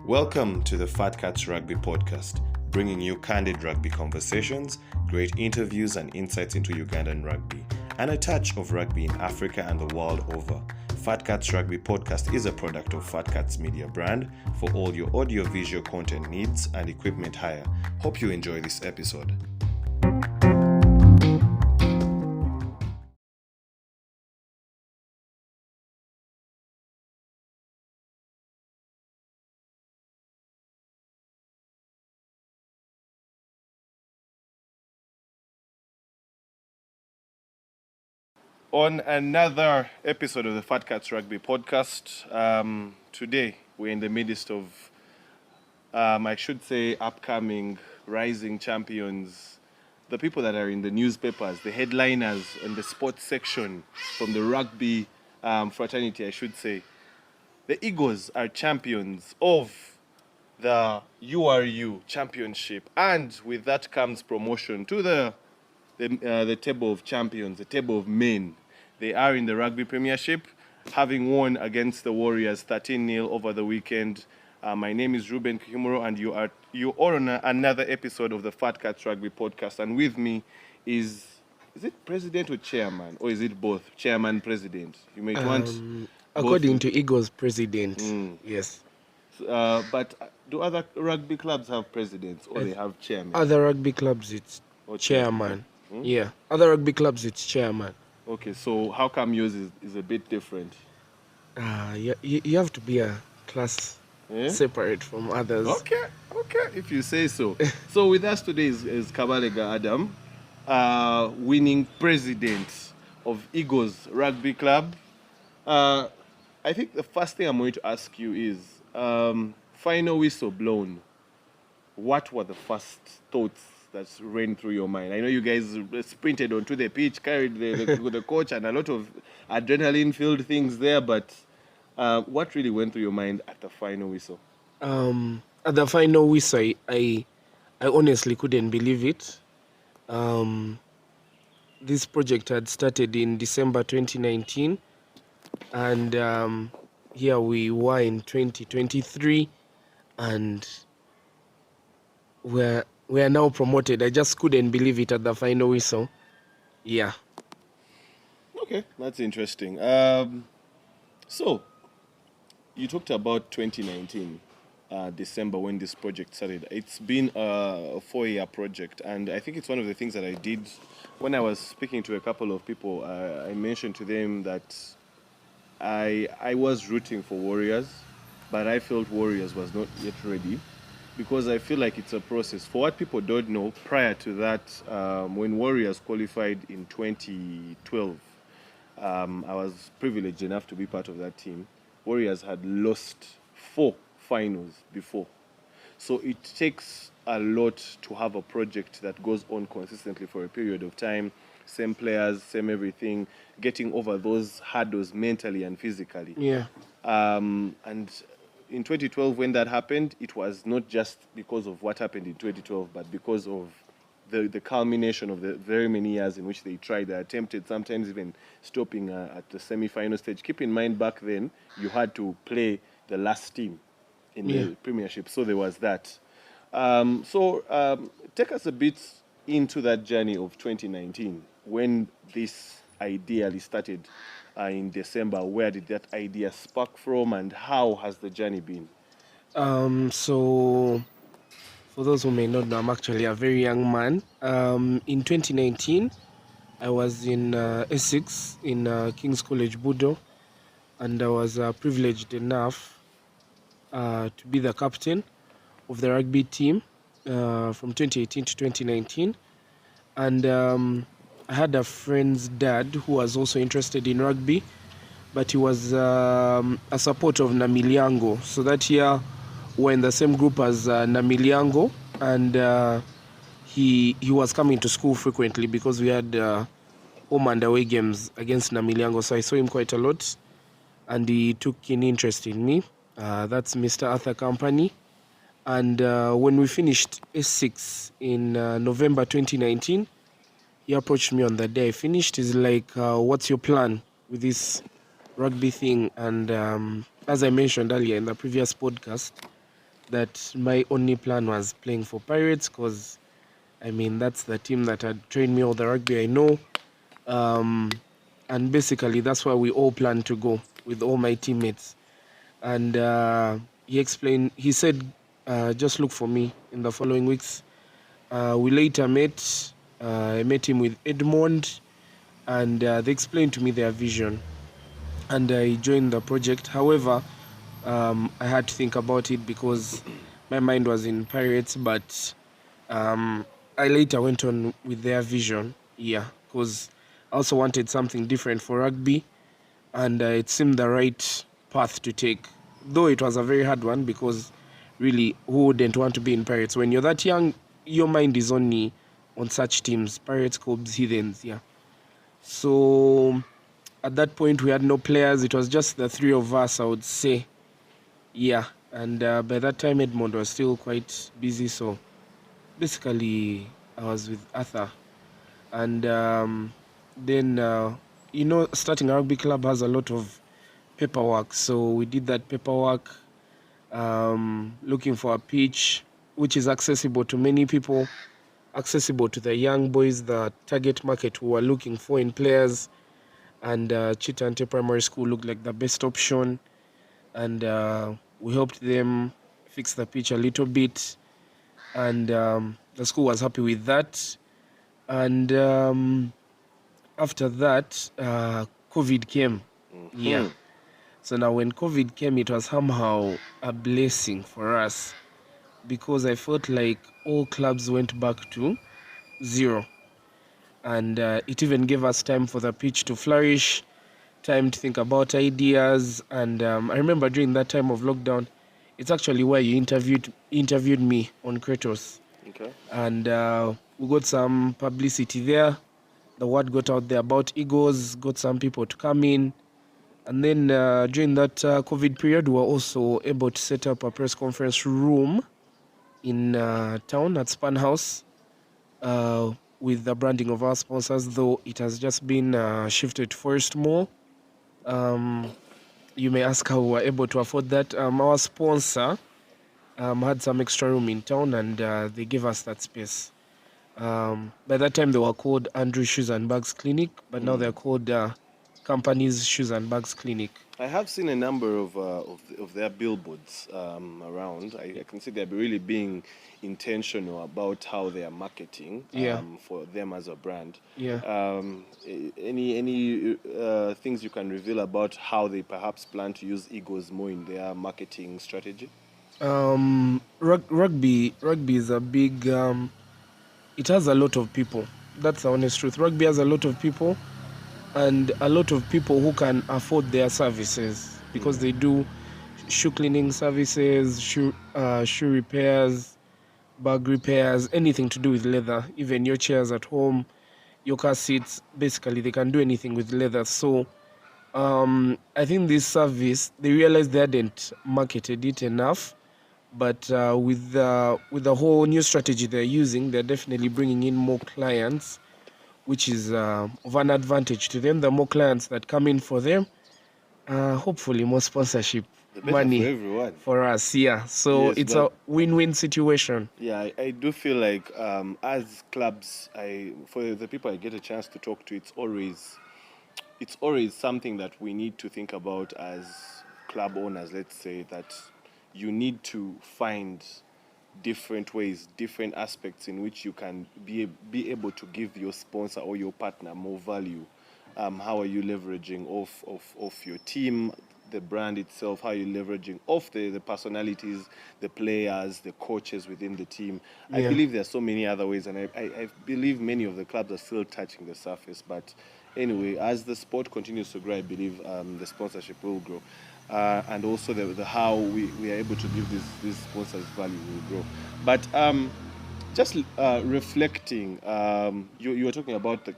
Welcome to the Fat Cats Rugby Podcast, bringing you candid rugby conversations, great interviews and insights into Ugandan rugby, and a touch of rugby in Africa and the world over. Fat Cats Rugby Podcast is a product of Fat Cats Media brand for all your audio-visual content needs and equipment hire. Hope you enjoy this episode. On another episode of the Fat Cats Rugby Podcast, today we're in the midst of, I should say, upcoming rising champions, the people that are in the newspapers, the headliners in the sports section from the rugby fraternity, I should say. The Eagles are champions of the URU Championship, and with that comes promotion to the table of champions, the table of men. They are in the Rugby Premiership, having won against the Warriors 13-0 over the weekend. My name is Ruben Kihumuro, and you are on another episode of the Fat Cats Rugby Podcast. And with me is it president or chairman, or is it both? Chairman, president. You might want. According to Eagles, president. Yes. But do other rugby clubs have presidents, or they have chairman? Other rugby clubs, it's chairman. Yeah. Other rugby clubs, it's chairman. Okay, so how come yours is a bit different? You have to be a class separate from others. Okay, if you say so. So with us today is Kabalega Adam, winning president of Eagles Rugby Club. I think the first thing I'm going to ask you is, final whistle blown, what were the first thoughts that ran through your mind? I know you guys sprinted onto the pitch, carried the coach, and a lot of adrenaline-filled things there, but what really went through your mind at the final whistle? At the final whistle, I honestly couldn't believe it. This project had started in December 2019, and here we were in 2023, and we are now promoted. I just couldn't believe it at the final whistle. Yeah. Okay, that's interesting. So, you talked about 2019, December, when this project started. It's been a 4-year project, and I think it's one of the things that I did when I was speaking to a couple of people. I mentioned to them that I was rooting for Warriors, but I felt Warriors was not yet ready, because I feel like it's a process. For what people don't know, prior to that, when Warriors qualified in 2012, I was privileged enough to be part of that team. Warriors had lost 4 finals before. So it takes a lot to have a project that goes on consistently for a period of time. Same players, same everything, getting over those hurdles mentally and physically. Yeah. And in 2012, when that happened, it was not just because of what happened in 2012, but because of the culmination of the very many years in which they tried, they attempted, sometimes even stopping at the semi-final stage. Keep in mind, back then, you had to play the last team in the Premiership, so there was that. Take us a bit into that journey of 2019, when this ideally started. In December, where did that idea spark from, and how has the journey been? So, for those who may not know, I'm actually a very young man. In 2019, I was in Essex in King's College, Budo, and I was privileged enough to be the captain of the rugby team from 2018 to 2019. And I had a friend's dad who was also interested in rugby, but he was a supporter of Namilyango. So that year, we're in the same group as Namilyango, and he was coming to school frequently because we had home and away games against Namilyango. So I saw him quite a lot, and he took an interest in me. That's Mr. Arthur Company. And when we finished S6 in November 2019, he approached me on the day I finished. He's like, what's your plan with this rugby thing? And as I mentioned earlier in the previous podcast, that my only plan was playing for Pirates because, I mean, that's the team that had trained me all the rugby I know. And basically, that's where we all planned to go with all my teammates. And he said, just look for me in the following weeks. We later met. I met him with Edmond, and they explained to me their vision. And I joined the project. However, I had to think about it because my mind was in Pirates, but I later went on with their vision. Yeah, because I also wanted something different for rugby, and it seemed the right path to take. Though it was a very hard one because really, who wouldn't want to be in Pirates? When you're that young, your mind is only on such teams: Pirates, Cobs, Heathens. Yeah. So at that point, we had no players. It was just the three of us, I would say. Yeah. And by that time, Edmond was still quite busy. So basically, I was with Arthur. And then, starting a rugby club has a lot of paperwork. So we did that paperwork, looking for a pitch which is accessible to many people, accessible to the young boys, the target market who are looking for in players. And Chitante Primary School looked like the best option. And we helped them fix the pitch a little bit. And the school was happy with that. And after that, COVID came. Yeah. So now when COVID came, it was somehow a blessing for us because I felt like all clubs went back to zero. And it even gave us time for the pitch to flourish, time to think about ideas. And I remember during that time of lockdown, it's actually where you interviewed me on Kratos. Okay. And we got some publicity there. The word got out there about Eagles, got some people to come in. And then during that COVID period, we were also able to set up a press conference room in town at Span House with the branding of our sponsors, though it has just been shifted to Forest Mall. You may ask how we were able to afford that. Our sponsor had some extra room in town and they gave us that space. By that time, they were called Andrew Shoes and Bags Clinic, but now they're called Company's Shoes and Bags Clinic. I have seen a number of their billboards around. I can see they're really being intentional about how they are marketing for them as a brand. Yeah. Any things you can reveal about how they perhaps plan to use Eagles more in their marketing strategy? Rugby is a big. It has a lot of people. That's the honest truth. Rugby has a lot of people, and a lot of people who can afford their services because they do shoe cleaning services, shoe repairs, bag repairs, anything to do with leather. Even your chairs at home, your car seats. Basically, they can do anything with leather. So I think this service, they realized they hadn't marketed it enough, but with the whole new strategy they're using, they're definitely bringing in more clients, which is of an advantage to them. The more clients that come in for them, hopefully more sponsorship money for everyone. for us. Yeah, so Yes, it's a win-win situation. Yeah, I do feel like as clubs, for the people I get a chance to talk to, it's always something that we need to think about as club owners. Let's say that you need to find different ways, different aspects in which you can be able to give your sponsor or your partner more value. How are you leveraging off your team, the brand itself? How are you leveraging off the personalities, the players, the coaches within the team? I Yeah. believe there's so many other ways, and I believe many of the clubs are still touching the surface. But anyway, as the sport continues to grow, I believe the sponsorship will grow. And also the how we are able to give these sponsors value will grow. But just reflecting, you were talking about the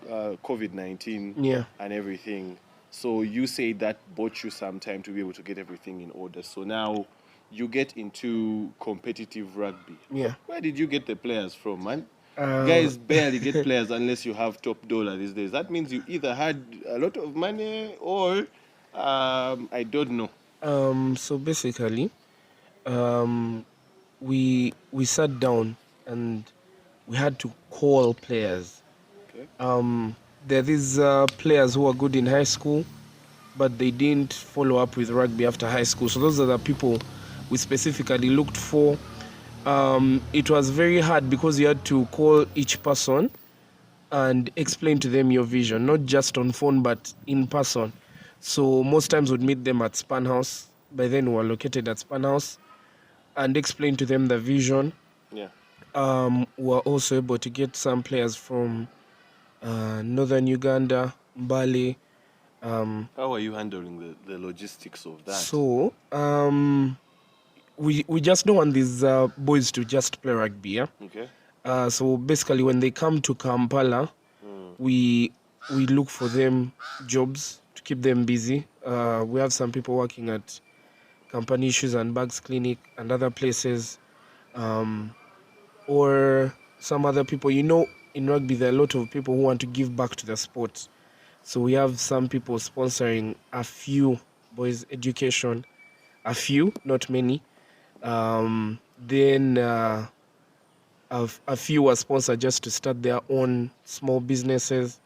COVID-19 Yeah. and everything. So you say that bought you some time to be able to get everything in order. So now you get into competitive rugby. Yeah. Where did you get the players from, man? Uh, Guys barely get players unless you have top dollar these days. That means you either had a lot of money or I don't know. So basically, um, we sat down and we had to call players. Okay. There are these players who are good in high school, but they didn't follow up with rugby after high school. So those are the people we specifically looked for. It was very hard because you had to call each person and explain to them your vision, not just on phone but in person. So most times we'd meet them at Span House. By then we were located at Span House, and explain to them the vision. Yeah. We were also able to get some players from northern Uganda, Mbale. How are you handling the logistics of that? So we just don't want these boys to just play rugby. Yeah? Okay. So basically, when they come to Kampala, we look for them jobs to keep them busy. We have some people working at Company Shoes and Bags Clinic and other places, or some other people. You know, in rugby, there are a lot of people who want to give back to the sport. So we have some people sponsoring a few boys' education, a few, not many. Then a few were sponsored just to start their own small businesses.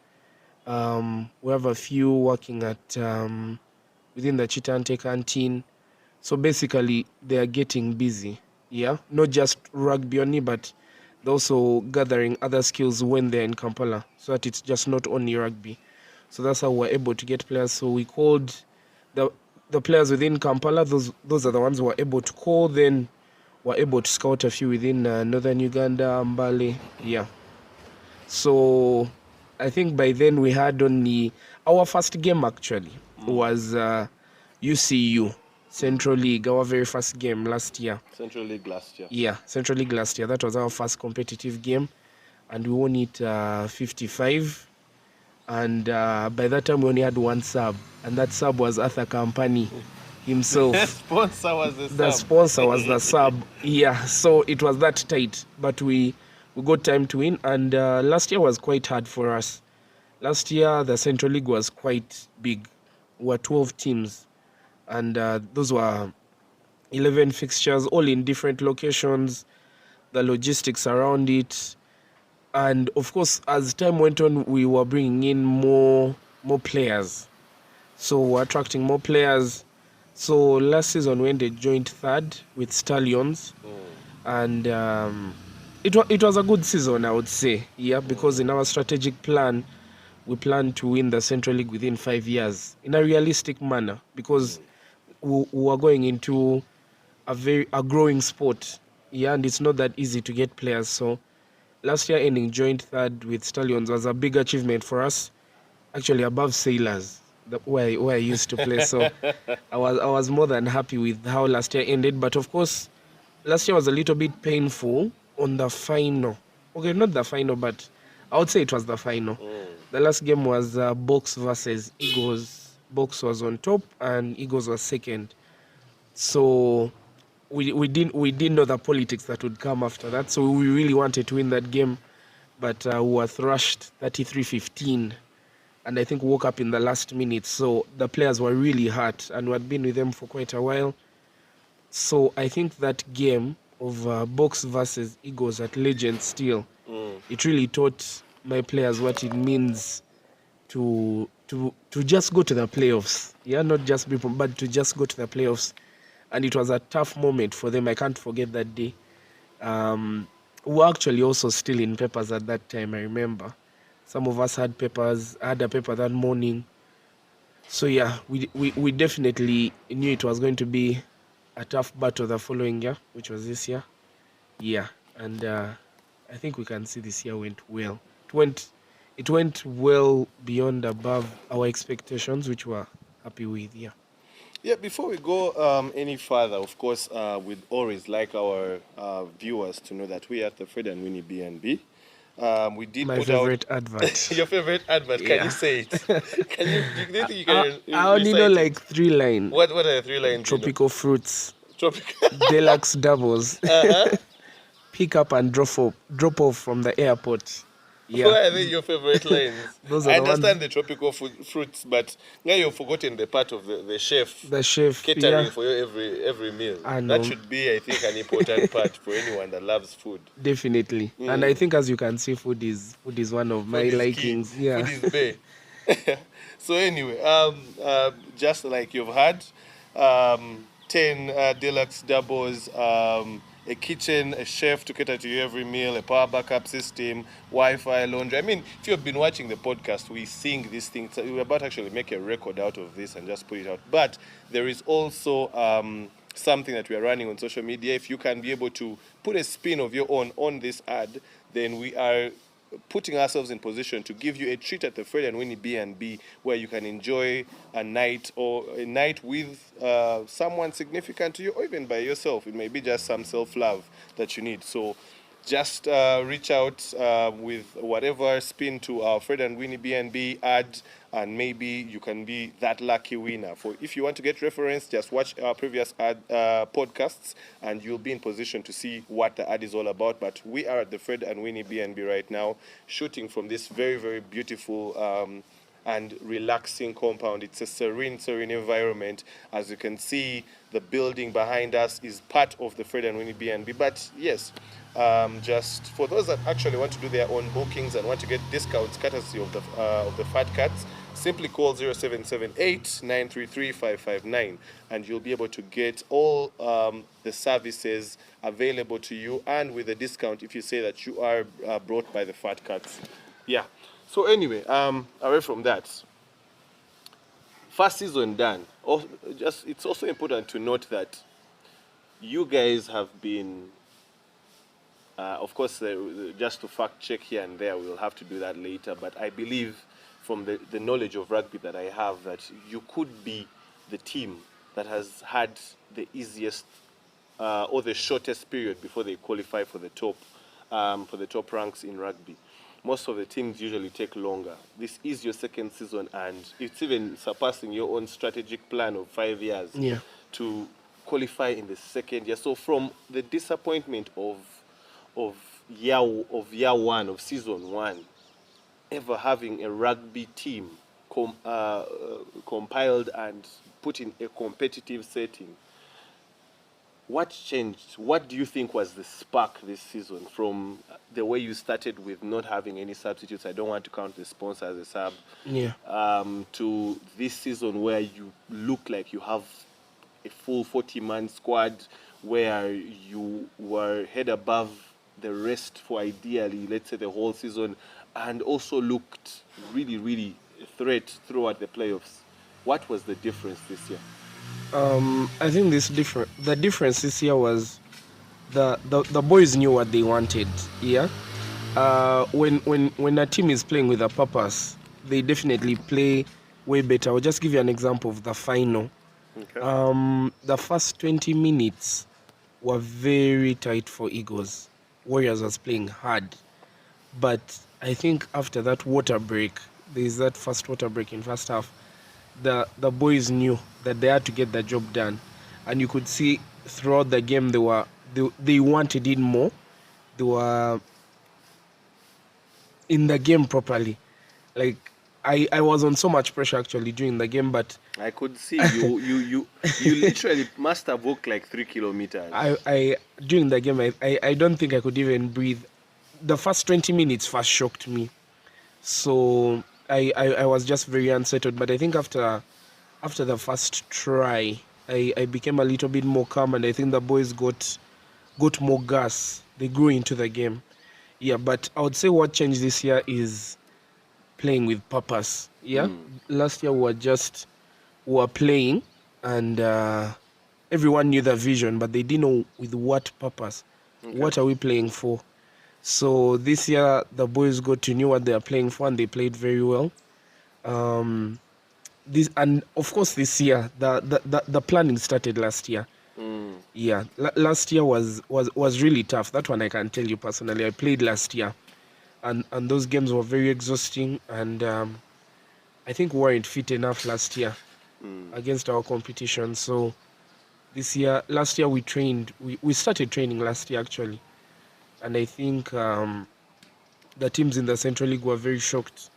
We have a few working at within the Chitante canteen. So basically, they are getting busy. Yeah, not just rugby only, but they're also gathering other skills when they're in Kampala, so that it's just not only rugby. So that's how we're able to get players. So we called the players within Kampala. Those are the ones who were able to call. Then we're able to scout a few within northern Uganda, Mbale. Yeah. So I think by then we had only our first game actually was UCU Central League, our very first game last year. Central League last year. Yeah, Central League last year. That was our first competitive game, and we won it 55. And by that time we only had one sub, and that sub was Arthur Company himself. The sponsor was The sponsor was the sub. Yeah, so it was that tight, but we got time to win. And last year was quite hard for us. Last year the Central League was quite big. We were 12 teams, and those were 11 fixtures, all in different locations, the logistics around it. And of course, as time went on, we were bringing in more players. So we're attracting more players. So last season we ended joint third with Stallions. And it was a good season, I would say. Yeah, because in our strategic plan, we plan to win the Central League within 5 years in a realistic manner, because we are going into a growing sport. Yeah, and it's not that easy to get players. So last year ending joint third with Stallions was a big achievement for us, actually above Sailors, where I used to play. So I was more than happy with how last year ended. But of course, last year was a little bit painful on the final. Okay, not the final, but I would say it was the final. The last game was Box versus Eagles. Box was on top and Eagles was second. So we didn't know the politics that would come after that. So we really wanted to win that game, but we were thrashed 33-15. And I think we woke up in the last minute. So the players were really hurt, and we had been with them for quite a while. So I think that game of Box versus Eagles at Legends Steel, it really taught my players what it means to just go to the playoffs. Yeah, not just be, but to just go to the playoffs. And it was a tough moment for them. I can't forget that day. We were actually also still in papers at that time, I remember. Some of us had papers. I had a paper that morning. So yeah, we definitely knew it was going to be a tough battle the following year, which was this year. Yeah, and I think we can see this year went well. It went well beyond above our expectations, which we're happy with. Yeah. Yeah, before we go any further, of course, we'd always like our viewers to know that we at the Fred and Winnie B&B, we did My put favorite out advert. your favorite advert. Can Yeah. you say it? Can you? Do you think you can? I only know recite it? like 3 lines. What are the 3 lines? Tropical fruits, Tropical. deluxe doubles, pick up and drop off from the airport. Yeah, Why are they your favorite lines? those are I the ones. understand the tropical fruits, but now you've forgotten the part of the chef The chef, catering yeah, for you every meal. I That know. should be, I think, an important part for anyone that loves food. Definitely. And I Mm. think, as you can see, food is one of my Food is key. likings. Yeah. Food is bae. So anyway, just like you've had, 10 deluxe doubles, a kitchen, a chef to cater to you every meal, a power backup system, Wi-Fi, laundry. I mean, if you've been watching the podcast, we sing these things. We're about to actually make a record out of this and just put it out. But there is also something that we are running on social media. If you can be able to put a spin of your own on this ad, then we are putting ourselves in position to give you a treat at the Fred and Winnie B&B, where you can enjoy a night with someone significant to you, or even by yourself. It may be just some self-love that you need. So just reach out with whatever spin to our Fred and Winnie B&B ad, and maybe you can be that lucky winner. For if you want to get reference, just watch our previous ad podcasts, and you'll be in position to see what the ad is all about. But we are at the Fred and Winnie B&B right now, shooting from this very, very beautiful and relaxing compound. It's a serene, serene environment. As you can see, the building behind us is part of the Fred and Winnie B&B. But yes, just for those that actually want to do their own bookings and want to get discounts courtesy of the Fat Cats, simply call 0778 933 559 and you'll be able to get all the services available to you, and with a discount if you say that you are brought by the Fat Cats. Yeah. So anyway, away from that, first season done. It's also important to note that you guys have been, of course, just to fact check here and there, we'll have to do that later. But I believe, from the knowledge of rugby that I have, that you could be the team that has had the easiest or the shortest period before they qualify for the top ranks in rugby. Most of the teams usually take longer. This is your second season, and it's even surpassing your own strategic plan of 5 years Yeah. to qualify in the second year. So from the disappointment of year one of season one, ever having a rugby team compiled and put in a competitive setting, what changed? What do you think was the spark this season, from the way you started with not having any substitutes? I don't want to count the sponsor as a sub. Yeah. To this season where you look like you have a full 40-man squad, where you were head above the rest for ideally, let's say, the whole season, and also looked really, really a threat throughout the playoffs. What was the difference this year? I think the difference this year was the boys knew what they wanted. Yeah. When a team is playing with a purpose, they definitely play way better. I'll just give you an example of the final. Okay. The first 20 minutes were very tight for Eagles. Warriors was playing hard, but I think after that water break, there's that first water break in first half. The boys knew that they had to get the job done, and you could see throughout the game they wanted it more. They were in the game properly. Like, I was on so much pressure actually during the game, but I could see you literally must have walked like 3 kilometers. I during the game I don't think I could even breathe. The first 20 minutes first shocked me, so I was just very unsettled. But I think after the first try, I became a little bit more calm, and I think the boys got more gas. They grew into the game. Yeah, but I would say what changed this year is playing with purpose. Yeah, last year we were playing, and everyone knew the vision, but they didn't know with what purpose. Okay. What are we playing for? So this year the boys got to know what they are playing for, and they played very well. This, and of course this year the planning started last year. Yeah, last year was really tough. That one I can tell you personally. I played last year, and those games were very exhausting, and I think we weren't fit enough last year against our competition. So last year we started training last year actually, and I think the teams in the Central League were very shocked.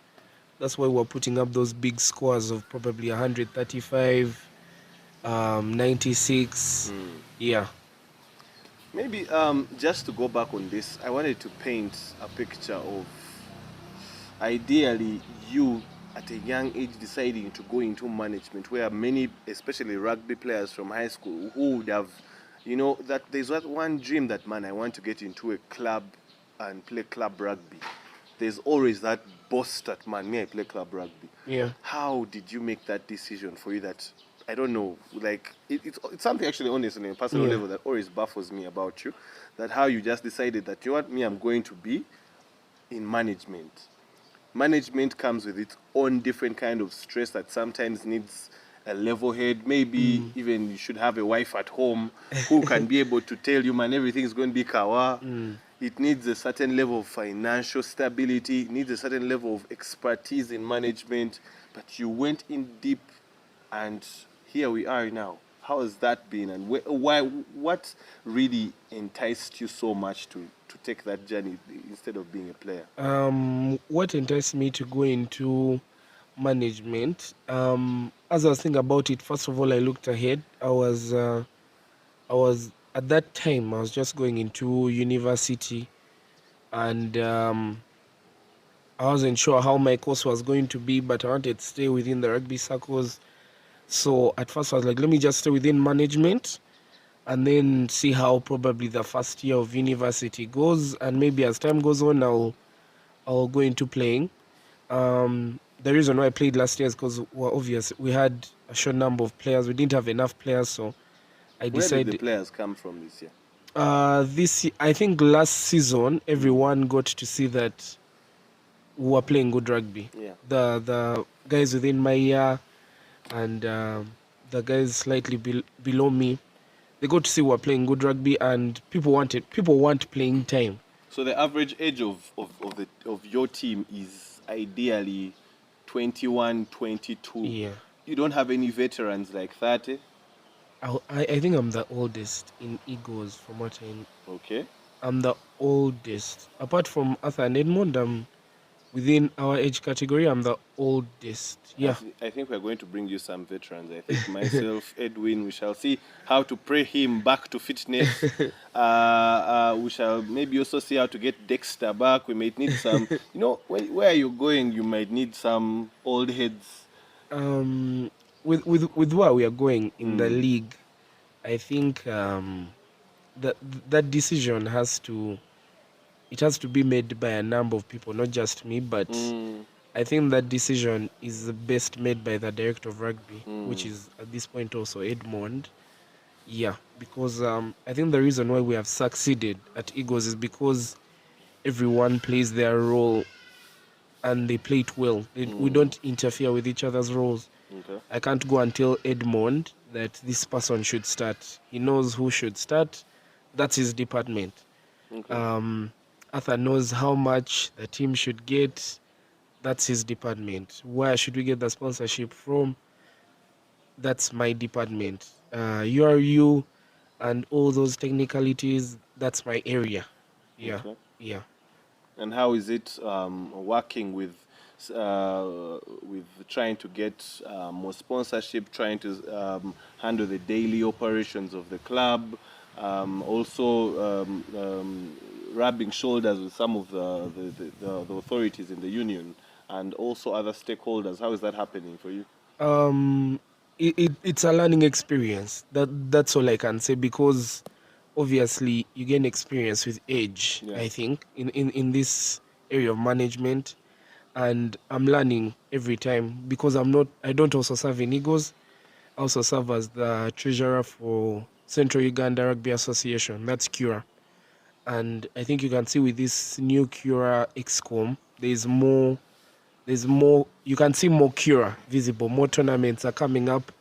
That's why we're putting up those big scores of probably 135, 96. Yeah. Maybe just to go back on this, I wanted to paint a picture of ideally you at a young age deciding to go into management, where many, especially rugby players from high school, who would have, that there's that one dream that, man, I want to get into a club and play club rugby. There's always that boss that, man, may I play club rugby. Yeah. How did you make that decision for you that, I don't know, like, it's something actually honest on a personal level that always baffles me about you, that how you just decided that, you know what, me, I'm going to be in management. Management comes with its own different kind of stress that sometimes needs a level head. Maybe even you should have a wife at home who can be able to tell you, man, everything's going to be kawa. It needs a certain level of financial stability. It needs a certain level of expertise in management. But you went in deep, and here we are now. How has that been, and why? What really enticed you so much to take that journey instead of being a player? What enticed me to go into management? As I was thinking about it, first of all, I looked ahead. I was at that time, I was just going into university, and I wasn't sure how my course was going to be, but I wanted to stay within the rugby circles. So at first I was like, let me just stay within management and then see how probably the first year of university goes, and maybe as time goes on, I'll go into playing. The reason why I played last year is because, well, obvious, we had a short number of players. We didn't have enough players, so I Where did the decided. players come from this year? I think last season everyone got to see that we were playing good rugby. Yeah. The guys within my year and the guys slightly below me, they got to see we're playing good rugby, and people want playing time. So the average age of your team is ideally 21, 22. Yeah. You don't have any veterans like that, eh? I think I'm the oldest in Eagles from what Okay. I'm the oldest. Apart from Arthur and Edmond, within our age category, I'm the oldest. Yeah. I think we're going to bring you some veterans. I think myself, Edwin, we shall see how to pray him back to fitness. We shall maybe also see how to get Dexter back. We might need some, where you're going, you might need some old heads. With where we are going in the league, I think that decision has to be made by a number of people, not just me, but I think that decision is best made by the director of rugby, which is at this point also Edmond. Yeah, because I think the reason why we have succeeded at Eagles is because everyone plays their role and they play it well. We don't interfere with each other's roles. Okay. I can't go and tell Edmond that this person should start. He knows who should start. That's his department. Okay. Arthur knows how much the team should get. That's his department. Where should we get the sponsorship from? That's my department. URU and all those technicalities, that's my area. Yeah. Okay. Yeah. And how is it working with trying to get more sponsorship, trying to handle the daily operations of the club, also rubbing shoulders with some of the authorities in the union and also other stakeholders? How is that happening for you? It's a learning experience. That's all I can say, because obviously you gain experience with age. Yeah. I think in this area of management, and I'm learning every time, because I don't also serve in Eagles. I also serve as the treasurer for Central Uganda Rugby Association. That's CURA. And I think you can see with this new CURA XCOM, there's more, you can see more CURA visible, more tournaments are coming up.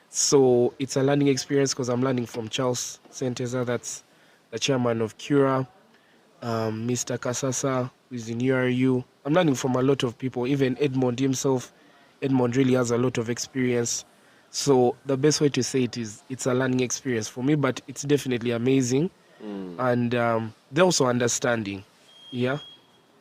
So it's a learning experience, because I'm learning from Charles Senteza, that's the chairman of CURA, Mr. Kasasa, who is in URU. I'm learning from a lot of people, even Edmond himself. Edmond really has a lot of experience. So the best way to say it is it's a learning experience for me, but it's definitely amazing. And they're also understanding. Yeah.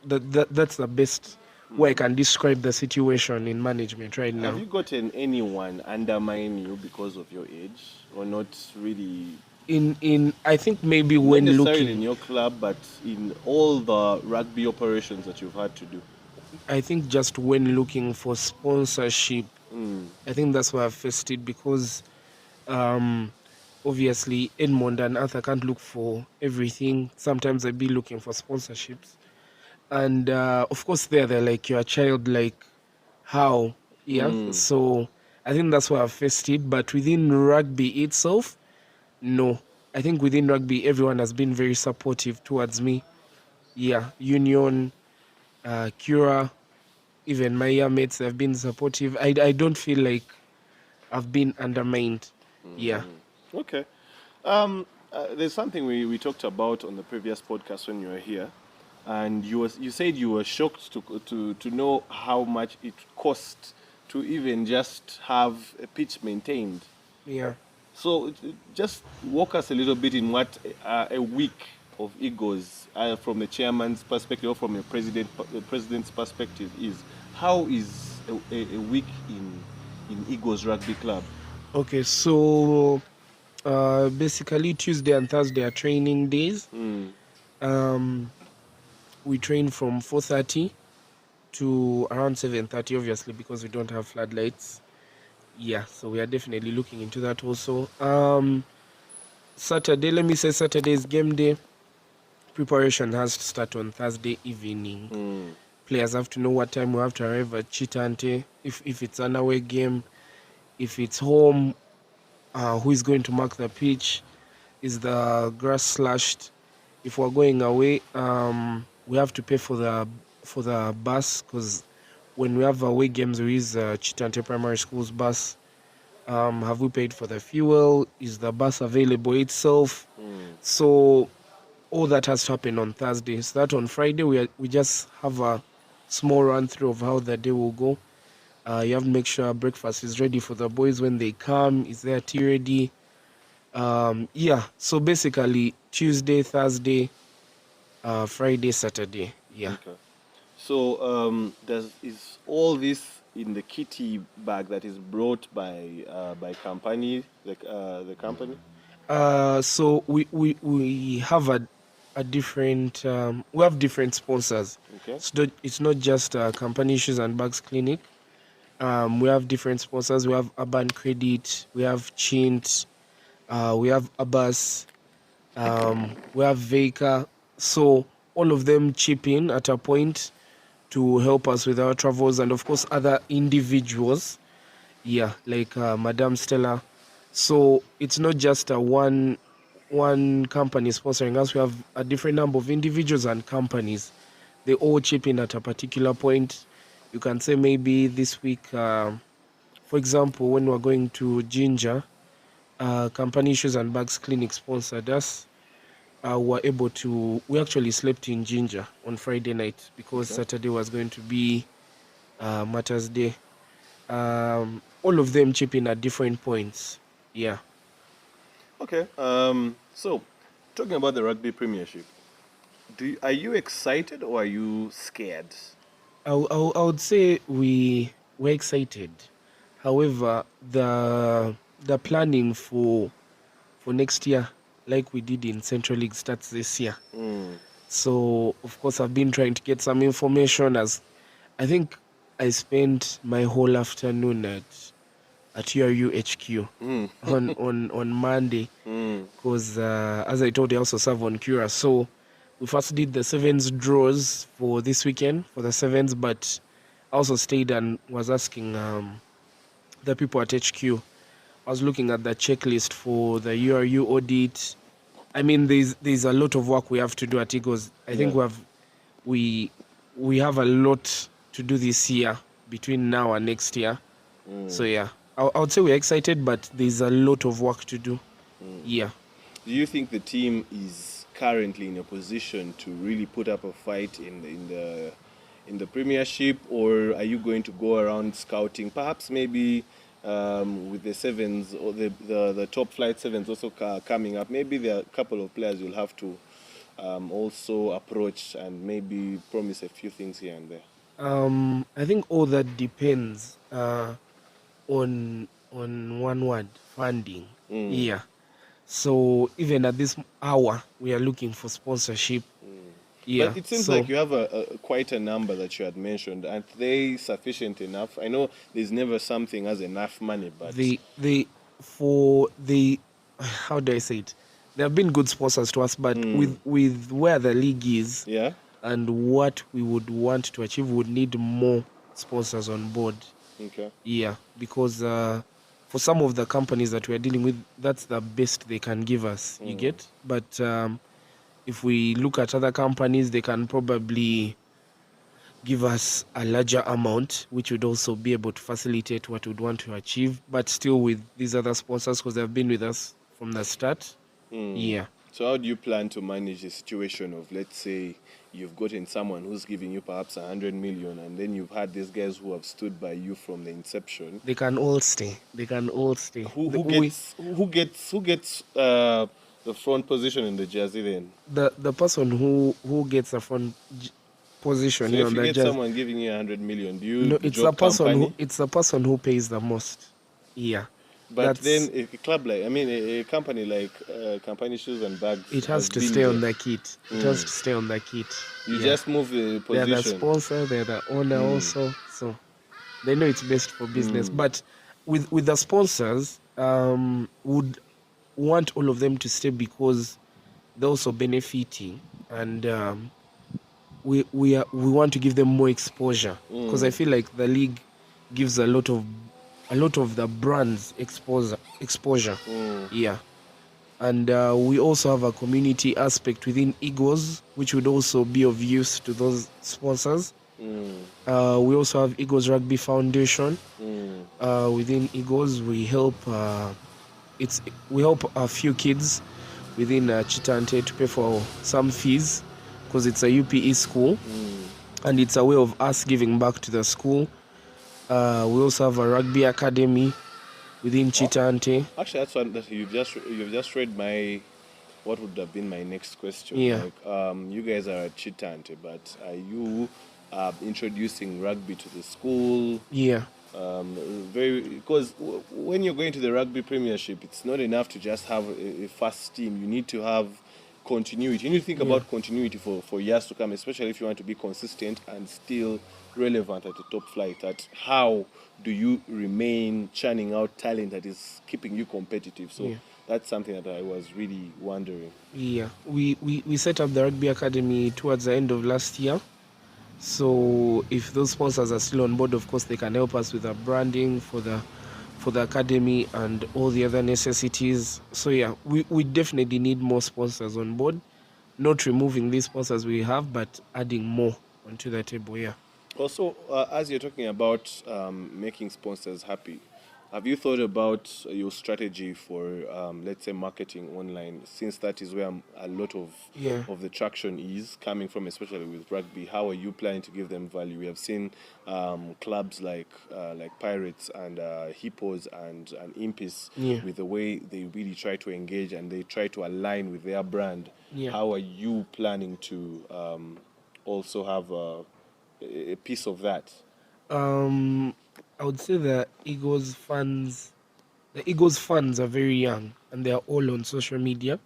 that's the best way I can describe the situation in management right Have now. you gotten anyone undermine you because of your age, or not really? In I think maybe Not when necessarily in looking, your club, but in all the rugby operations that you've had to do. I think just when looking for sponsorship, I think that's why I've faced it because um obviously Edmond and Arthur can't look for everything. Sometimes I be looking for sponsorships. And of course they're like your child, like how, yeah. So I think that's why I've faced it. But within rugby itself, no. I think within rugby everyone has been very supportive towards me. Yeah, Union, Cura, even my year mates have been supportive. I don't feel like I've been undermined. Yeah. Okay. There's something we talked about on the previous podcast when you were here, and you said you were shocked to know how much it cost to even just have a pitch maintained. Yeah. So just walk us a little bit in what a week of Eagles, from the chairman's perspective or from the president's perspective, is. How is a week in Eagles Rugby Club? Okay, so basically Tuesday and Thursday are training days. Um, we train from 4:30 to around 7:30, obviously, because we don't have floodlights. Yeah, so we are definitely looking into that also. Saturday, let me say Saturday is game day. Preparation has to start on Thursday evening. Players have to know what time we have to arrive at Chitante. If it's an away game, if it's home, who is going to mark the pitch? Is the grass slashed? If we're going away, we have to pay for the bus, because when we have away games, we use Chitante Primary School's bus. Have we paid for the fuel? Is the bus available itself? So all that has to happen on Thursday. So that on Friday we just have a small run through of how the day will go. You have to make sure breakfast is ready for the boys when they come. Is their tea ready? Yeah. So basically Tuesday, Thursday, Friday, Saturday. Yeah. Okay. So is all this in the kitty bag that is brought by company, the company? So we have a different we have different sponsors. Okay. It's not just company shoes and bags clinic. We have different sponsors. We have Urban Credit, we have Chint, we have Abbas, we have Veka. So all of them chip in at a point to help us with our travels, and of course other individuals. Yeah, like Madame Stella. So it's not just a one company sponsoring us. We have a different number of individuals and companies. They all chip in at a particular point. You can say maybe this week, for example, when we're going to Ginger, company shoes and bags clinic sponsored us. We actually slept in Ginger on Friday night because Okay. Saturday was going to be Matters Day. All of them chip in at different points. Yeah. Okay. So talking about the Rugby Premiership, are you excited or are you scared? I would say we're excited. However, the planning for next year, like we did in Central League, starts this year. So of course I've been trying to get some information, as I think I spent my whole afternoon at URU HQ on Monday, because as I told you, I also serve on Cura. So we first did the sevens draws for this weekend for the sevens, but I also stayed and was asking the people at HQ. I was looking at the checklist for the URU audit. I mean, there's a lot of work we have to do at Eagles. I think Yeah. we have a lot to do this year between now and next year. So yeah, I would say we're excited, but there's a lot of work to do. Yeah. Do you think the team is currently in a position to really put up a fight in the Premiership, or are you going to go around scouting? Perhaps maybe with the sevens or the top flight sevens also coming up. Maybe there are a couple of players you'll have to also approach and maybe promise a few things here and there? I think all that depends on one word, funding. Yeah. So even at this hour, we are looking for sponsorship. Yeah. But it seems so like you have quite a number that you had mentioned. Aren't they sufficient enough? I know there's never something as enough money, but for the how do I say it? They have been good sponsors to us, but with where the league is yeah. and what we would want to achieve, we would need more sponsors on board. Okay. Yeah, because for some of the companies that we're dealing with, that's the best they can give us. You get, but if we look at other companies, they can probably give us a larger amount, which would also be able to facilitate what we'd want to achieve, but still with these other sponsors because they've been with us from the start. Yeah. So how do you plan to manage the situation of, let's say, you've gotten someone who's giving you perhaps 100 million, and then you've had these guys who have stood by you from the inception? They can all stay. Who gets the front position in the jersey then? The person who gets a position So if on you the get jersey. someone giving you 100 million, do you No, it's drop company? it's the person who pays the most. Yeah. But then a club like, I mean, a company like Company Shoes and Bags, It has to been stay there. on the kit. It has to stay on the kit. You Yeah. just move the They're position. the sponsor, they're the owner also. So they know it's best for business. But with the sponsors, would want all of them to stay because they're also benefiting, and we want to give them more exposure because I feel like the league gives a lot of the brands exposure. Yeah. And we also have a community aspect within Eagles, which would also be of use to those sponsors. We also have Eagles Rugby Foundation. Within Eagles, we help a few kids within Chitante to pay for some fees because it's a UPE school, and it's a way of us giving back to the school. We also have a rugby academy within Chitante. Actually, that's one that you've just read my what would have been my next question. Yeah. Like, you guys are at Chitante, but are you introducing rugby to the school? Yeah. Because when you're going to the Rugby Premiership, it's not enough to just have a first team. You need to have continuity. You need to think about continuity for years to come, especially if you want to be consistent and still relevant at the top flight. At how do you remain churning out talent that is keeping you competitive? So that's something that I was really wondering. Yeah, we set up the Rugby Academy towards the end of last year. So if those sponsors are still on board, of course, they can help us with the branding for the academy and all the other necessities. So yeah, we definitely need more sponsors on board. Not removing these sponsors we have, but adding more onto the table. Yeah. Also, as you're talking about making sponsors happy, have you thought about your strategy for, let's say, marketing online? Since that is where a lot of the traction is coming from, especially with rugby. How are you planning to give them value? We have seen clubs like Pirates and Hippos and Impis with the way they really try to engage and they try to align with their brand. Yeah. How are you planning to also have a piece of that? I would say the Eagles fans are very young and they are all on social media,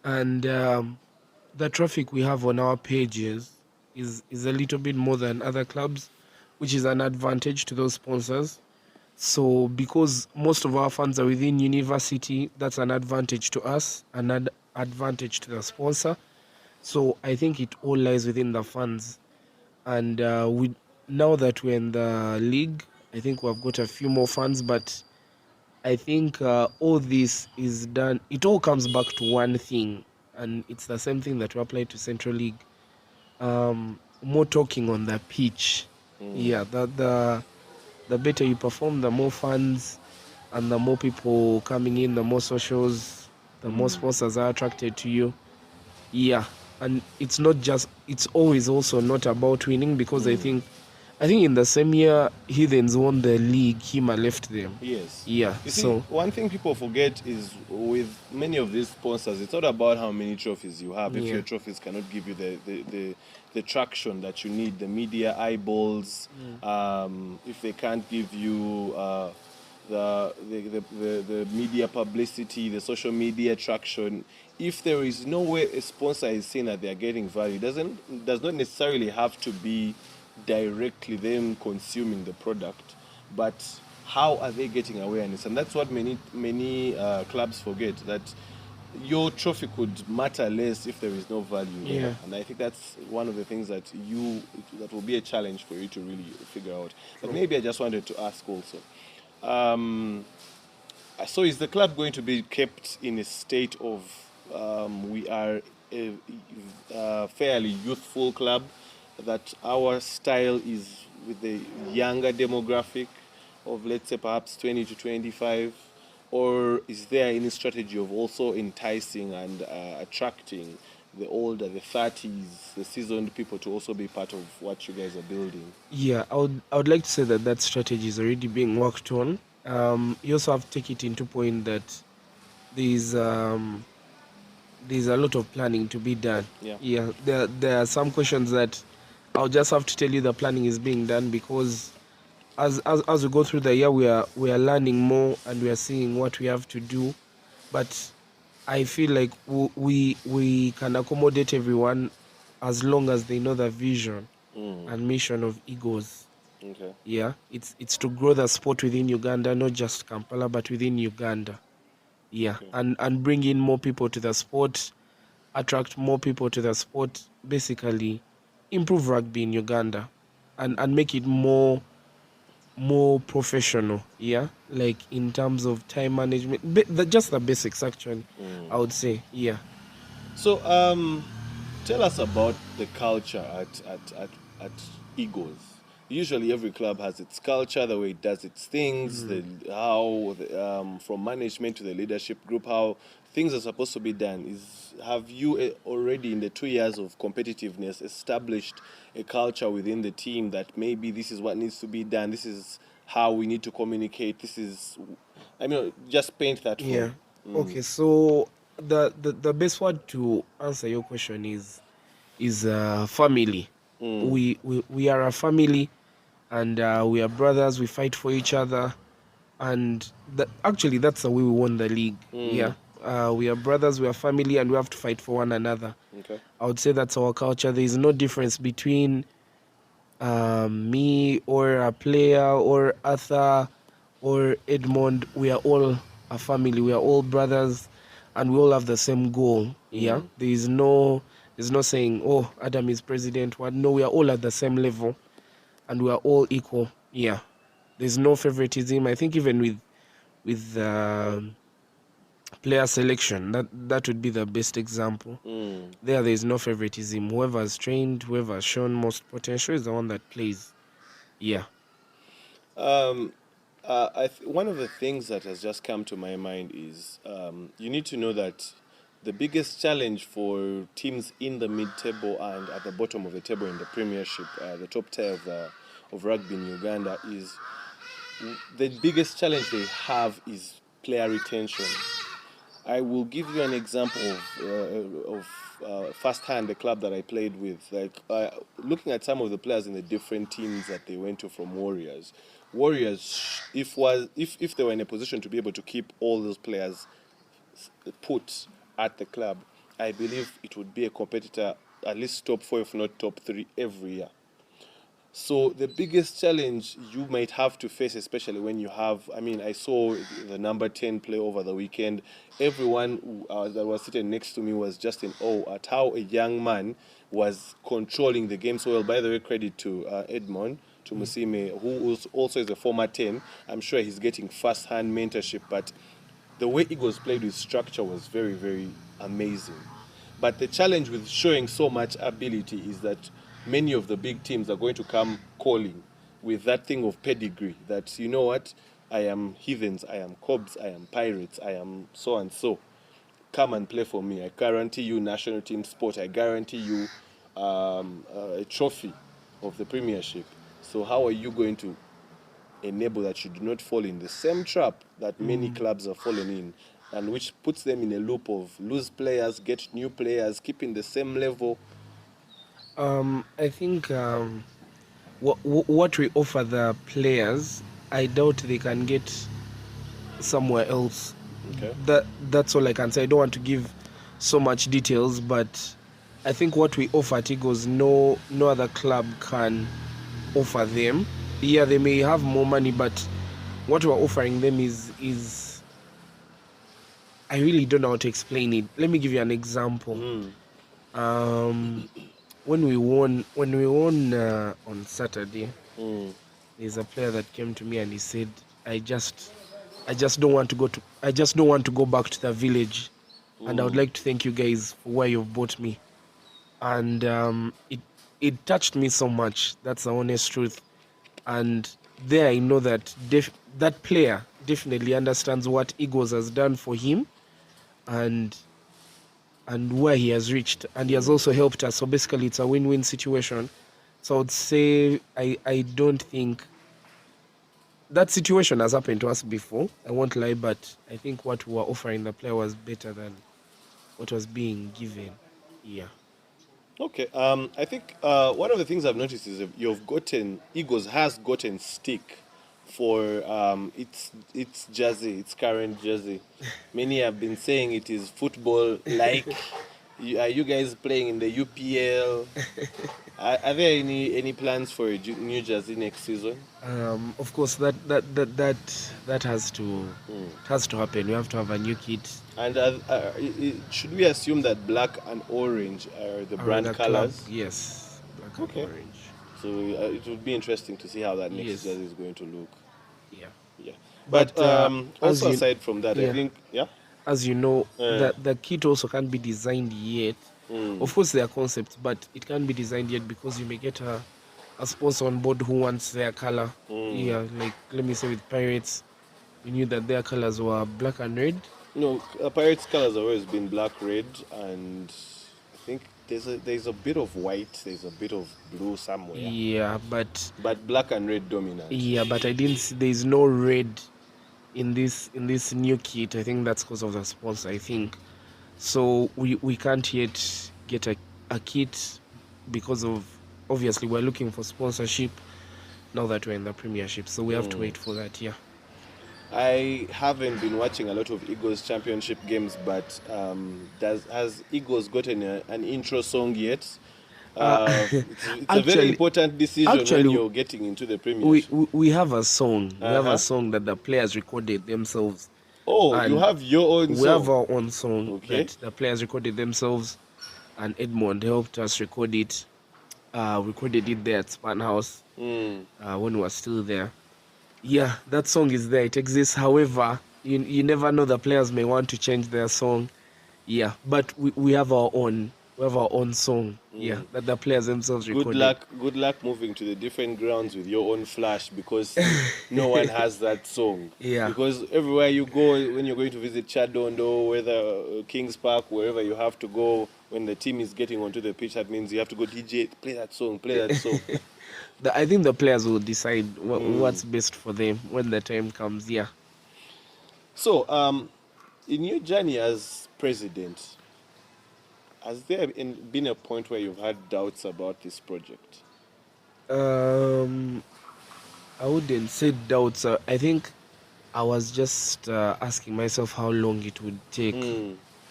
and the traffic we have on our pages is a little bit more than other clubs, which is an advantage to those sponsors. So because most of our fans are within university, that's an advantage to us, an advantage to the sponsor. So I think it all lies within the fans. And now that we're in the league, I think we've got a few more fans, but I think all this is done. It all comes back to one thing, and it's the same thing that we apply to Central League. More talking on the pitch. Yeah, the better you perform, the more fans and the more people coming in, the more socials, the more sponsors are attracted to you. Yeah, and it's always also not about winning, because I think I think in the same year, Heathens won the league, Hima left them. Yes. Yeah, You see, so one thing people forget is with many of these sponsors, it's not about how many trophies you have. If yeah, your trophies cannot give you the traction that you need, the media eyeballs, if they can't give you the media publicity, the social media traction, if there is no way a sponsor is saying that they are getting value, does not necessarily have to be directly them consuming the product, but how are they getting awareness? And that's what many clubs forget, that your trophy could matter less if there is no value there. yeah, And I think that's one of the things that will be a challenge for you to really figure out. But true. maybe I just wanted to ask also. So is the club going to be kept in a state of we are a fairly youthful club, that our style is with the younger demographic of, let's say, perhaps 20 to 25, or is there any strategy of also enticing and attracting the older, the 30s, the seasoned people to also be part of what you guys are building? Yeah, I would like to say that that strategy is already being worked on. You also have to take it into point that there's um there's a lot of planning to be done. Yeah. Yeah, there are some questions that I'll just have to tell you the planning is being done, because as we go through the year, we are learning more and we are seeing what we have to do. But I feel like we can accommodate everyone as long as they know the vision and mission of Eagles. Okay. Yeah, it's to grow the sport within Uganda, not just Kampala, but within Uganda. Yeah, Okay. and bring in more people to the sport, attract more people to the sport, basically improve rugby in Uganda, and make it more professional. Yeah, like in terms of time management, just the basics actually, I would say. Yeah. So, tell us about the culture at Eagles. Usually, every club has its culture, the way it does its things, Mm. the how from management to the leadership group, how things are supposed to be done. Have you already in the 2 years of competitiveness established a culture within the team that maybe this is what needs to be done, this is how we need to communicate, this is, I mean, just paint that for. Yeah. Okay. So the best word to answer your question is family. We are a family, and we are brothers. We fight for each other, and actually that's the way we won the league. Yeah. We are brothers. We are family, and we have to fight for one another. Okay. I would say that's our culture. There is no difference between me or a player or Arthur or Edmond. We are all a family. We are all brothers, and we all have the same goal. Yeah, there's no saying, oh, Adam is president. What? No, we are all at the same level, and we are all equal. Yeah, there's no favoritism. I think even with player selection, that would be the best example. There is no favoritism. Whoever has trained, whoever has shown most potential is the one that plays. Yeah. One of the things that has just come to my mind is you need to know that the biggest challenge for teams in the mid-table and at the bottom of the table in the Premiership, the top tier of rugby in Uganda, is the biggest challenge they have is player retention. I will give you an example of firsthand the club that I played with. Like looking at some of the players in the different teams that they went to from Warriors. Warriors, if they were in a position to be able to keep all those players put at the club, I believe it would be a competitor at least top four, if not top three, every year. So the biggest challenge you might have to face, especially when you have, I mean, I saw the number 10 play over the weekend. Everyone that was sitting next to me was just in awe at how a young man was controlling the game so well. By the way, credit to Edmond, to Musime, who also is a former 10. I'm sure he's getting first-hand mentorship, but the way Eagles played with structure was very, very amazing. But the challenge with showing so much ability is that many of the big teams are going to come calling with that thing of pedigree, that, you know what, I am Heathens, I am Cobs, I am Pirates, I am so and so. Come and play for me. I guarantee you national team sport. I guarantee you a trophy of the Premiership. So how are you going to enable that you do not fall in the same trap that many clubs are falling in, and which puts them in a loop of lose players, get new players, keeping the same level? I think what we offer the players, I doubt they can get somewhere else. Okay. That's all I can say. I don't want to give so much details, but I think what we offer at Eagles, no other club can offer them. Yeah, they may have more money, but what we're offering them is I really don't know how to explain it. Let me give you an example. When we won on Saturday, there's a player that came to me and he said, I just don't want to go back to the village, and I would like to thank you guys for where you've brought me. And it touched me so much. That's the honest truth. And there I know that that player definitely understands what Eagles has done for him, and where he has reached, and he has also helped us. So basically, it's a win-win situation. So I would say I don't think that situation has happened to us before. I won't lie, but I think what we were offering the player was better than what was being given. Yeah. Okay. I think one of the things I've noticed is that Eagles has gotten stick for its jersey, its current jersey. Many have been saying it is football like. Are you guys playing in the UPL? Are there any plans for a new jersey next season? Of course, that has to happen. We have to have a new kit. And should we assume that black and orange are the brand The colors? club, yes, black and Okay. orange. So it would be interesting to see how that next Yes. jersey is going to look. Yeah. Yeah. But as also you- aside from that, I yeah. think, yeah. As you know, the kit also can't be designed yet. Of course, there are concepts, but it can't be designed yet because you may get a sponsor on board who wants their color. Yeah, like let me say with Pirates, we knew that their colors were black and red. No, Pirates colors have always been black, red, and I think there's a bit of white, there's a bit of blue somewhere. Yeah, but black and red dominant. yeah, but I didn't see there is no red in this new kit. I think that's because of the sponsor, I think. So we can't yet get a kit because of, obviously we're looking for sponsorship now that we're in the Premiership. So we have to wait for that, yeah. I haven't been watching a lot of Eagles Championship games, but has Eagles gotten an intro song yet? It's a very important decision when you're getting into the Premiership. We have a song. We have a song that the players recorded themselves. Oh, you have your own song? We have our own song that the players recorded themselves, and Edmond helped us record it. Recorded it there at Span House when we were still there. Yeah, that song is there. It exists. However, you never know. The players may want to change their song. Yeah, but we have our own. We have our own song. Yeah, that the players themselves recorded. Good luck moving to the different grounds with your own flash, because no one has that song. Yeah. Because everywhere you go, when you're going to visit Chadondo, whether Kings Park, wherever you have to go, when the team is getting onto the pitch, that means you have to go, DJ, play that song, play that song. I think the players will decide what's best for them when the time comes. Yeah. So, in your journey as president, has there been a point where you've had doubts about this project? I wouldn't say doubts. I think I was just asking myself how long it would take.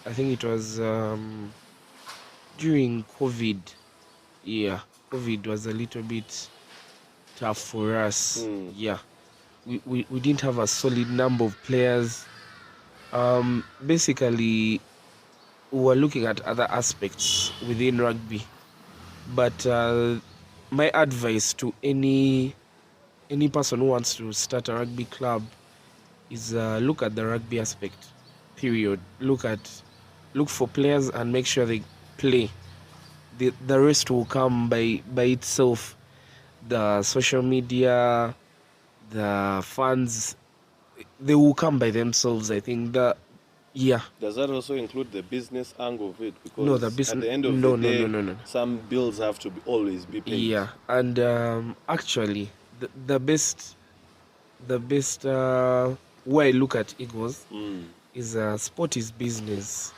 I think it was during COVID. Yeah, COVID was a little bit tough for us. Yeah, we didn't have a solid number of players. Basically, we were looking at other aspects within rugby, but my advice to any person who wants to start a rugby club is look at the rugby aspect, period. Look for players and make sure they play. The rest will come by itself. The social media, the fans, they will come by themselves. I think Yeah. Does that also include the business angle of it? No, the Because at business. the end of No, the no, no, day, no, no. some bills have to always be paid. Yeah, and actually, the best way I look at Eagles is sport is business.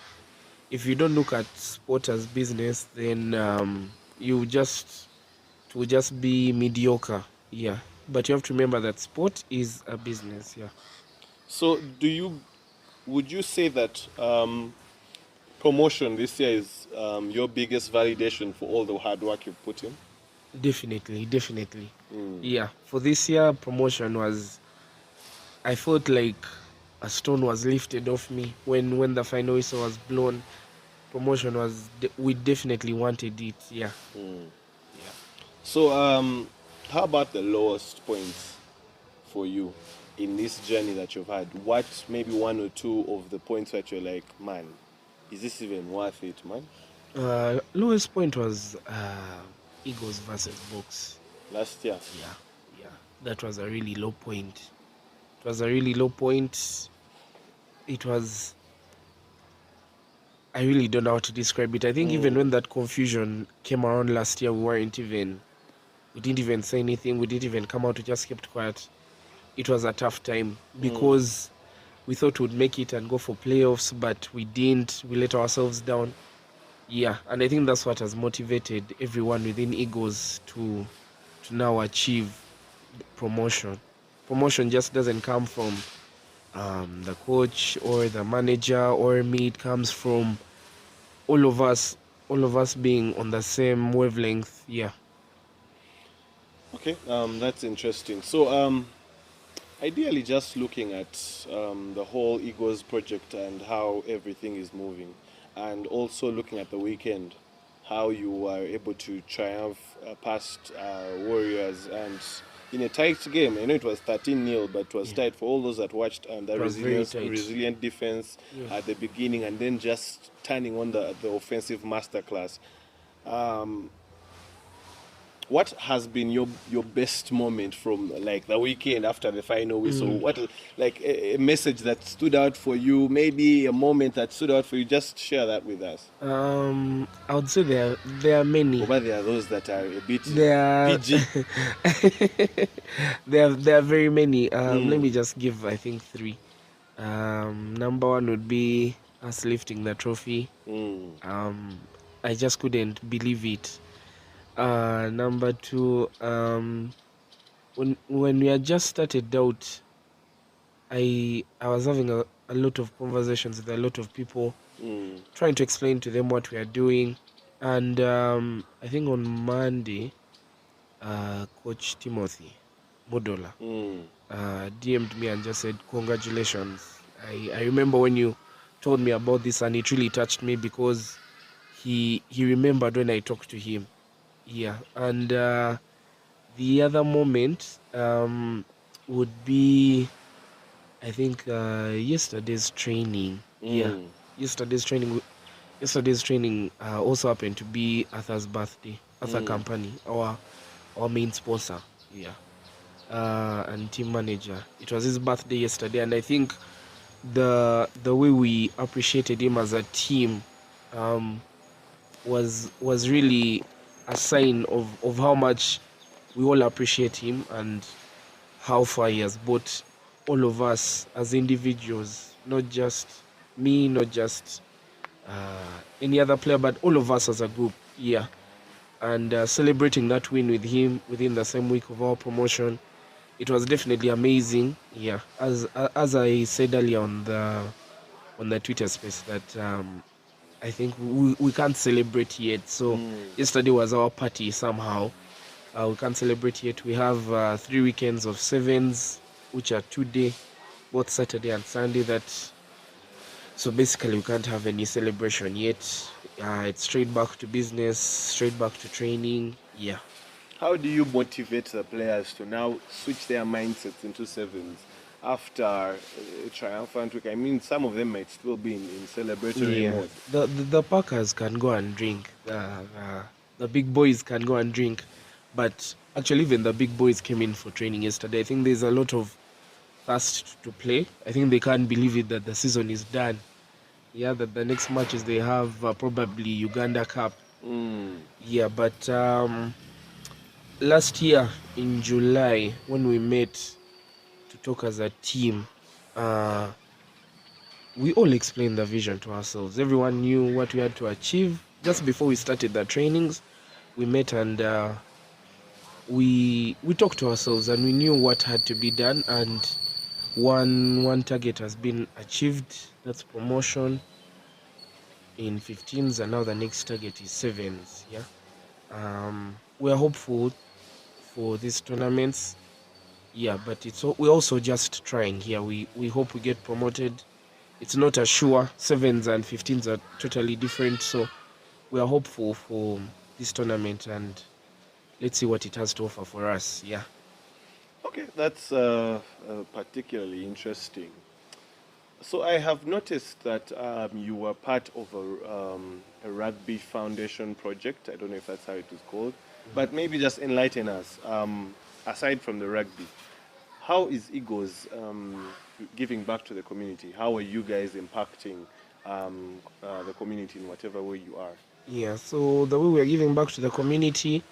If you don't look at sport as business, then it will just be mediocre. Yeah, but you have to remember that sport is a business. Yeah, So, would you say that promotion this year is your biggest validation for all the hard work you've put in? definitely, definitely. Yeah, for this year, promotion was. I felt like a stone was lifted off me when the final whistle was blown. Promotion was we definitely wanted it. Yeah. Yeah. So, how about the lowest points for you in this journey that you've had? What maybe one or two of the points that you're like, man, is this even worth it, man? Lowest point was Eagles versus Box. Last year. Yeah, yeah. That was a really low point. It was a really low point. It was. I really don't know how to describe it. I think even when that confusion came around last year, we didn't even say anything. We didn't even come out. We just kept quiet. It was a tough time because we thought we'd make it and go for playoffs, but we didn't. We let ourselves down. Yeah, and I think that's what has motivated everyone within Eagles to now achieve promotion. Promotion just doesn't come from the coach or the manager or me. It comes from all of us being on the same wavelength. Yeah. Okay, that's interesting. So, ideally, just looking at the whole Egos project and how everything is moving, and also looking at the weekend, how you were able to triumph past Warriors and in a tight game. I know it was 13-0, but it was Yeah. tight for all those that watched, and the It was very tight. resilient defense Yeah. at the beginning, and then just turning on the offensive masterclass. What has been your best moment from like the weekend after the final whistle? What like a message that stood out for you? Maybe a moment that stood out for you. Just share that with us. I would say there are many. But there are those that are a bit There are PG. there are very many. Let me just give I think three. Number one would be us lifting the trophy. I just couldn't believe it. Number two, when we had just started out, I was having a lot of conversations with a lot of people, trying to explain to them what we are doing. And I think on Monday, Coach Timothy Modola DM'd me and just said, "Congratulations." I remember when you told me about this, and it really touched me because he remembered when I talked to him. Yeah, and the other moment would be I think yesterday's training. Yeah, yesterday's training. Yesterday's training also happened to be Arthur's birthday. Arthur Company, our main sponsor. Yeah, and team manager. It was his birthday yesterday, and I think the way we appreciated him as a team um, was really a sign of how much we all appreciate him and how far he has brought all of us as individuals, not just me, not just any other player, but all of us as a group. Yeah, and celebrating that win with him within the same week of our promotion, it was definitely amazing. Yeah, as I said earlier on the Twitter space that I think we can't celebrate yet. So yesterday was our party somehow. We can't celebrate yet. We have 3 weekends of sevens, which are 2 day, both Saturday and Sunday. So basically we can't have any celebration yet. It's straight back to business, straight back to training. Yeah. How do you motivate the players to now switch their mindsets into sevens after a triumphant week? I mean, some of them might still be in celebratory mode. The Packers can go and drink. The big boys can go and drink, but actually even the big boys came in for training yesterday. I think there's a lot of thirst to play. I think they can't believe it that the season is done. Yeah, that the next matches they have probably Uganda Cup. Yeah, but last year in July when we met to talk as a team, we all explained the vision to ourselves. Everyone knew what we had to achieve. Just before we started the trainings, we met and we talked to ourselves and we knew what had to be done. And one target has been achieved. That's promotion in 15s, and now the next target is 7s. Yeah. We are hopeful for these tournaments. Yeah, but we're also just trying here. We hope we get promoted. It's not a sure. 7s and 15s are totally different. So we are hopeful for this tournament, and let's see what it has to offer for us. Yeah. Okay, that's particularly interesting. So I have noticed that you were part of a rugby foundation project. I don't know if that's how it is called, but maybe just enlighten us. Aside from the rugby, how is Eagles giving back to the community? How are you guys impacting the community in whatever way you are? Yeah. So the way we are giving back to the community,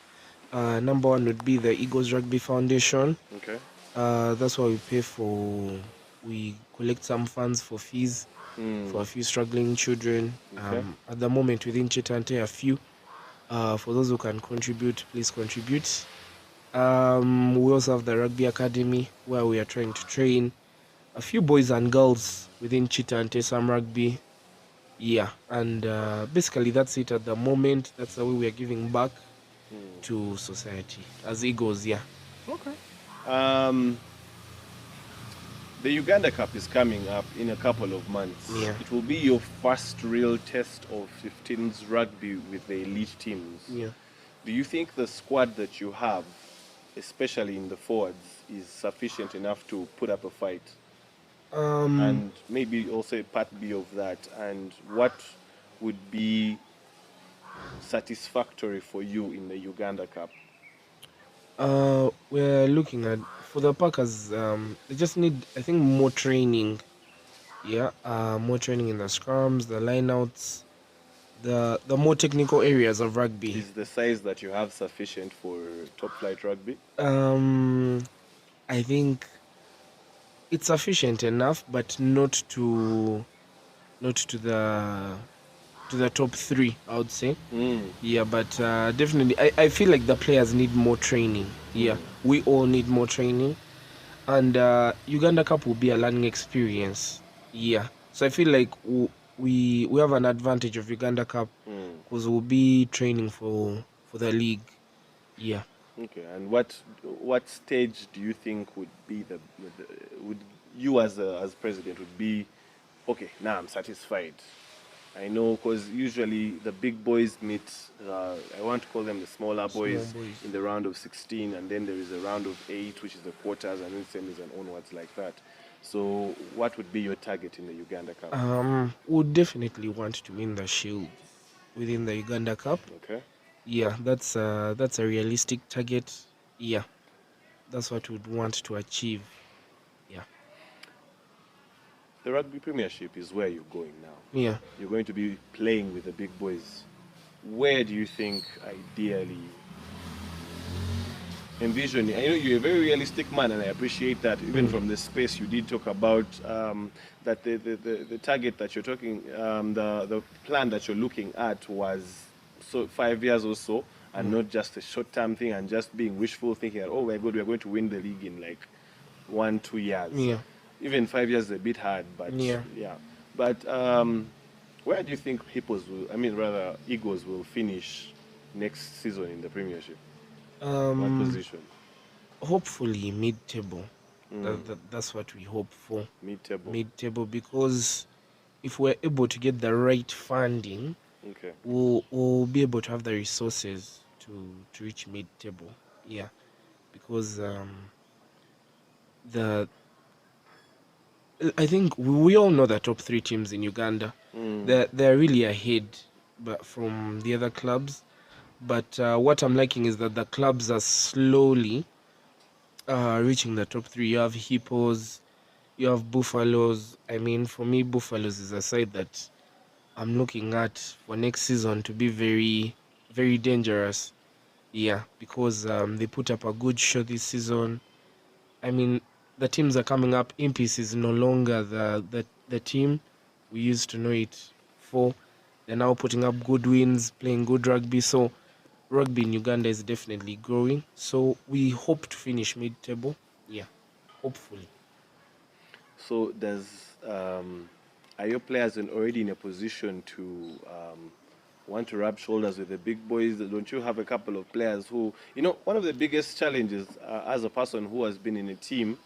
number one would be the Eagles Rugby Foundation. Okay. That's why we collect some funds for fees for a few struggling children. Okay. At the moment within Chitante, a few. For those who can contribute, please contribute. We also have the Rugby Academy where we are trying to train a few boys and girls within Chitante, some rugby. Yeah, and basically that's it at the moment. That's the way we are giving back to society as Eagles. Yeah. Okay. Um, the Uganda Cup is coming up in a couple of months. Yeah. It will be your first real test of 15s rugby with the elite teams. Yeah. Do you think the squad that you have, especially in the forwards, is sufficient enough to put up a fight? And maybe also a part B of that. And what would be satisfactory for you in the Uganda Cup? We're looking at for the Packers. They just need, I think, more training. Yeah, more training in the scrums, the lineouts, the more technical areas of rugby. Is the size that you have sufficient for top flight rugby? I think it's sufficient enough, but not to the top three, I would say. Yeah, but definitely, I feel like the players need more training. Yeah, we all need more training, and Uganda Cup will be a learning experience. Yeah, so I feel like we have an advantage of Uganda Cup because we'll be training for the league. Yeah. Okay, and what stage do you think would be would you as president would be okay? Now I'm satisfied. I know because usually the big boys meet. I want to call them the smaller boys, Small boys. in the round of 16, and then there is a round of 8, which is the quarters, and then semis and onwards like that. So, what would be your target in the Uganda Cup? Would definitely want to win the shield within the Uganda Cup. Okay. Yeah, that's a realistic target. Yeah, that's what we'd want to achieve. Yeah. The Rugby Premiership is where you're going now. Yeah. You're going to be playing with the big boys. Where do you think, ideally, envisioning? I know you're a very realistic man, and I appreciate that. Even from the space you did talk about that the target that you're talking, the plan that you're looking at was 5 years or so, and not just a short-term thing, and just being wishful thinking that, oh my God, we're going to win the league in like 1-2 years. Yeah. Even 5 years is a bit hard, but Yeah. But where do you think Eagles will finish next season in the Premiership? What position? Hopefully mid-table. That's what we hope for. Mid-table. Mid-table, because if we're able to get the right funding, Okay. we'll be able to have the resources to reach mid-table. Yeah, because the I think we all know the top three teams in Uganda. They're really ahead, but from the other clubs. But what I'm liking is that the clubs are slowly reaching the top three. You have Hippos, you have Buffaloes. I mean, for me, Buffaloes is a side that I'm looking at for next season to be very, very dangerous. Yeah, because they put up a good show this season. I mean, the teams are coming up. Impis is no longer the team we used to know it for. They're now putting up good wins, playing good rugby. So rugby in Uganda is definitely growing. So we hope to finish mid-table. Yeah, hopefully. So are your players already in a position to want to rub shoulders with the big boys? Don't you have a couple of players who, one of the biggest challenges as a person who has been in a team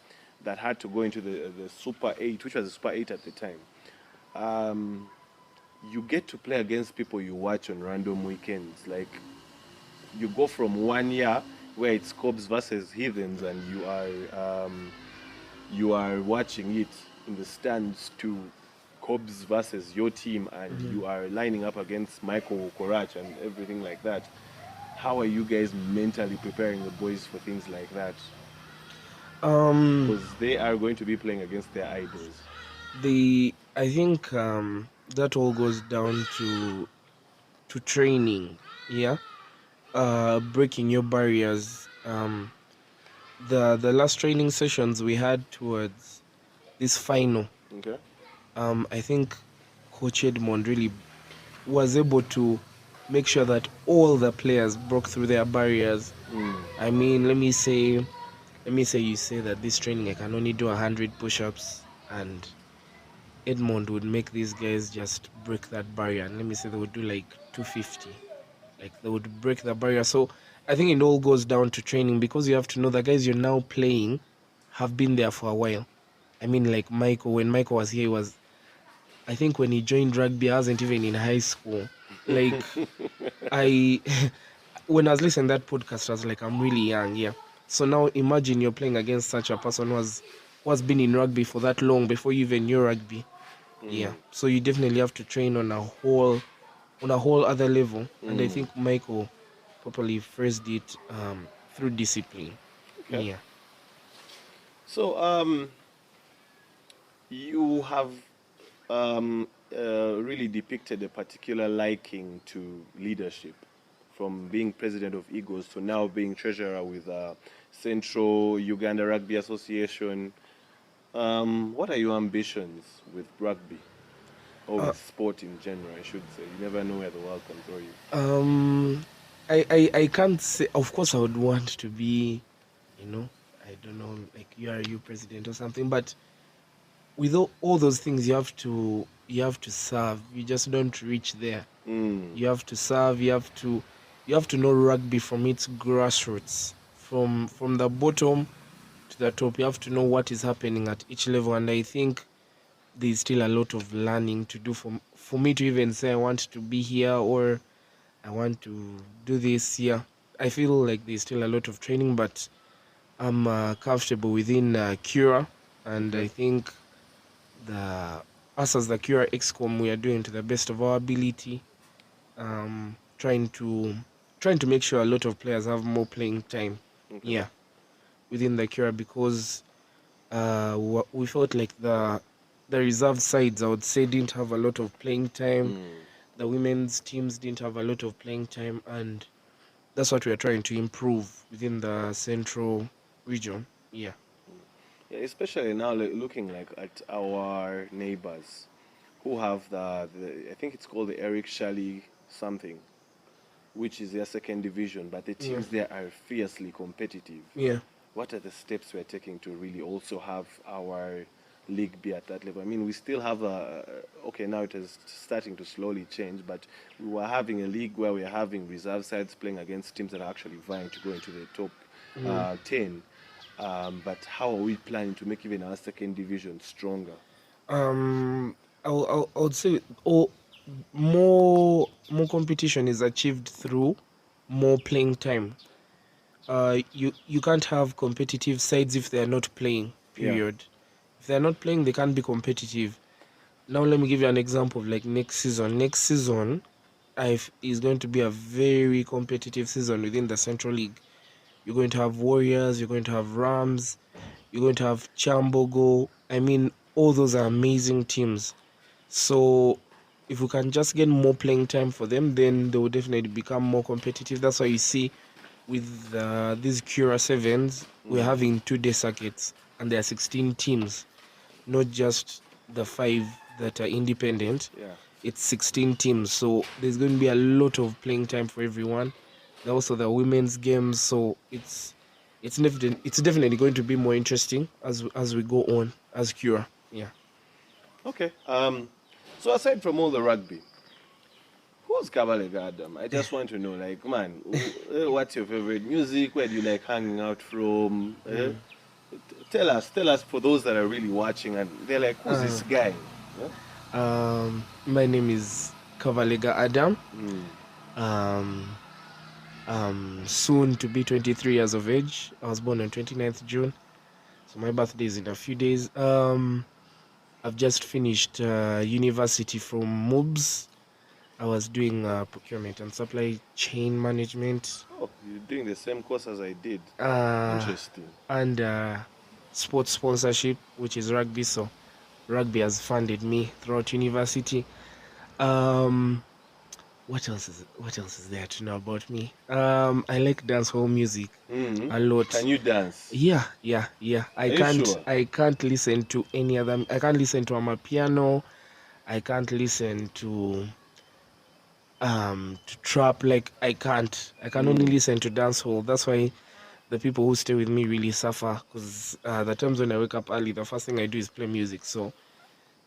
that had to go into the Super 8, which was the Super 8 at the time, you get to play against people you watch on random weekends. Like, you go from 1 year where it's Cobs versus Heathens and you are watching it in the stands to Cobs versus your team and Mhm. you are lining up against Michael Korach and everything like that. How are you guys mentally preparing the boys for things like that? Um, Because they are going to be playing against their idols. I think that all goes down to training. Yeah, breaking your barriers. The last training sessions we had towards this final, Okay? I think Coach Edmond really was able to make sure that all the players broke through their barriers. Mm. I mean, let me say you say that this training I can only do 100 push-ups, and Edmond would make these guys just break that barrier. And let me say they would do like 250. Like they would break the barrier. So I think it all goes down to training, because you have to know the guys you're now playing have been there for a while. I mean, like Michael, when Michael was here, he was, I think when he joined rugby, I wasn't even in high school. Like I when I was listening to that podcast, I was like, I'm really young, yeah. So now imagine you're playing against such a person who has been in rugby for that long before you even knew rugby. Yeah. Mm. So you definitely have to train on a whole other level. And I Mm. think Michael properly phrased it through discipline. Okay. Yeah. So you have really depicted a particular liking to leadership, from being president of Eagles to now being treasurer with Central Uganda Rugby Association. What are your ambitions with rugby or Uh, with sport in general? I should say. You never know where the world can throw you. um I can't say, of course I would want to be, you know, I don't know, like URU president or something, but with all those things you have to serve. You just don't reach there. Mm. You have to serve, you have to know rugby from its grassroots, from the bottom to the top. You have to know what is happening at each level, and I think there's still a lot of learning to do for me to even say I want to be here or I want to do this here. I feel like there's still a lot of training, but I'm comfortable within Cura, and Okay. I think the us as the Cura XCOM, we are doing to the best of our ability, um, trying to trying to make sure a lot of players have more playing time. Okay. Yeah, within the Cura, because we felt like the reserve sides, I would say, didn't have a lot of playing time. Mm. The women's teams didn't have a lot of playing time, and that's what we are trying to improve within the central region. Yeah. Yeah, especially now looking like at our neighbors who have the I think it's called the Eric Shally something, which is their second division, but the Yeah. teams there are fiercely competitive. Yeah. What are the steps we're taking to really also have our league be at that level? I mean, we still have okay, now it is starting to slowly change, but we were having a league where we are having reserve sides playing against teams that are actually vying to go into the top Mm. 10. But how are we planning to make even our second division stronger? Um, I would say, more competition is achieved through more playing time. You can't have competitive sides if they are not playing. Yeah. Period. If they are not playing, they can't be competitive. Now let me give you an example of like next season. Next season, is going to be a very competitive season within the Central League. You're going to have Warriors. You're going to have Rams. You're going to have Chambogo. I mean, all those are amazing teams. So if we can just get more playing time for them, then they will definitely become more competitive. That's why you see with these Cura Sevens, we're having 2-day circuits, and there are 16 teams, not just the 5 that are independent. Yeah. It's 16 teams, so there's going to be a lot of playing time for everyone. There are also the women's games, so it's definitely going to be more interesting as we go on as Cura. Yeah. Okay. So aside from all the rugby, who's Kabalega Adam? I just want to know, like, man, what's your favorite music? Where do you like hanging out from? Tell us for those that are really watching and they're like, who's this guy? Yeah? My name is Kabalega Adam. Um, soon to be 23 years of age. I was born on 29th June, so my birthday is in a few days. I've just finished university from MOOBS. I was doing procurement and supply chain management. Oh, you're doing the same course as I did. Interesting. And sports sponsorship, which is rugby. So rugby has funded me throughout university. What else is there to know about me? I like dancehall music a lot. Can you dance? Yeah. I can't listen to any other. I can't listen to amapiano. I can't listen to trap. Like I can only listen to dancehall. That's why the people who stay with me really suffer, because the times when I wake up early, the first thing I do is play music. So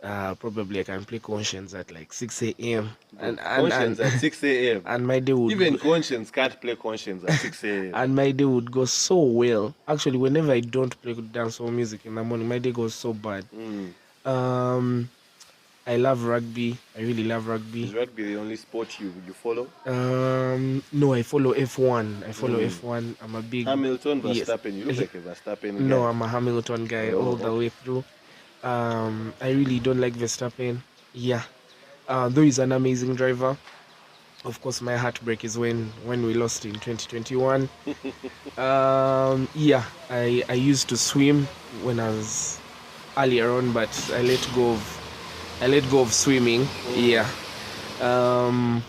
probably I can play Conscience at like 6 a.m. Conscience at 6 a.m. And my day would even Conscience can't play Conscience at 6 a.m. And my day would go so well. Actually, whenever I don't play dancehall music in the morning, my day goes so bad. I love rugby. I really love rugby. Is rugby the only sport you follow? No, I follow F1. F1. I'm a big Hamilton, Verstappen. You look like a Verstappen guy. No, I'm a Hamilton guy all the way through. I really don't like Verstappen. Yeah. Though he's an amazing driver. Of course, my heartbreak is when we lost in 2021. Yeah, I used to swim when I was earlier on, but I let go of swimming. Yeah.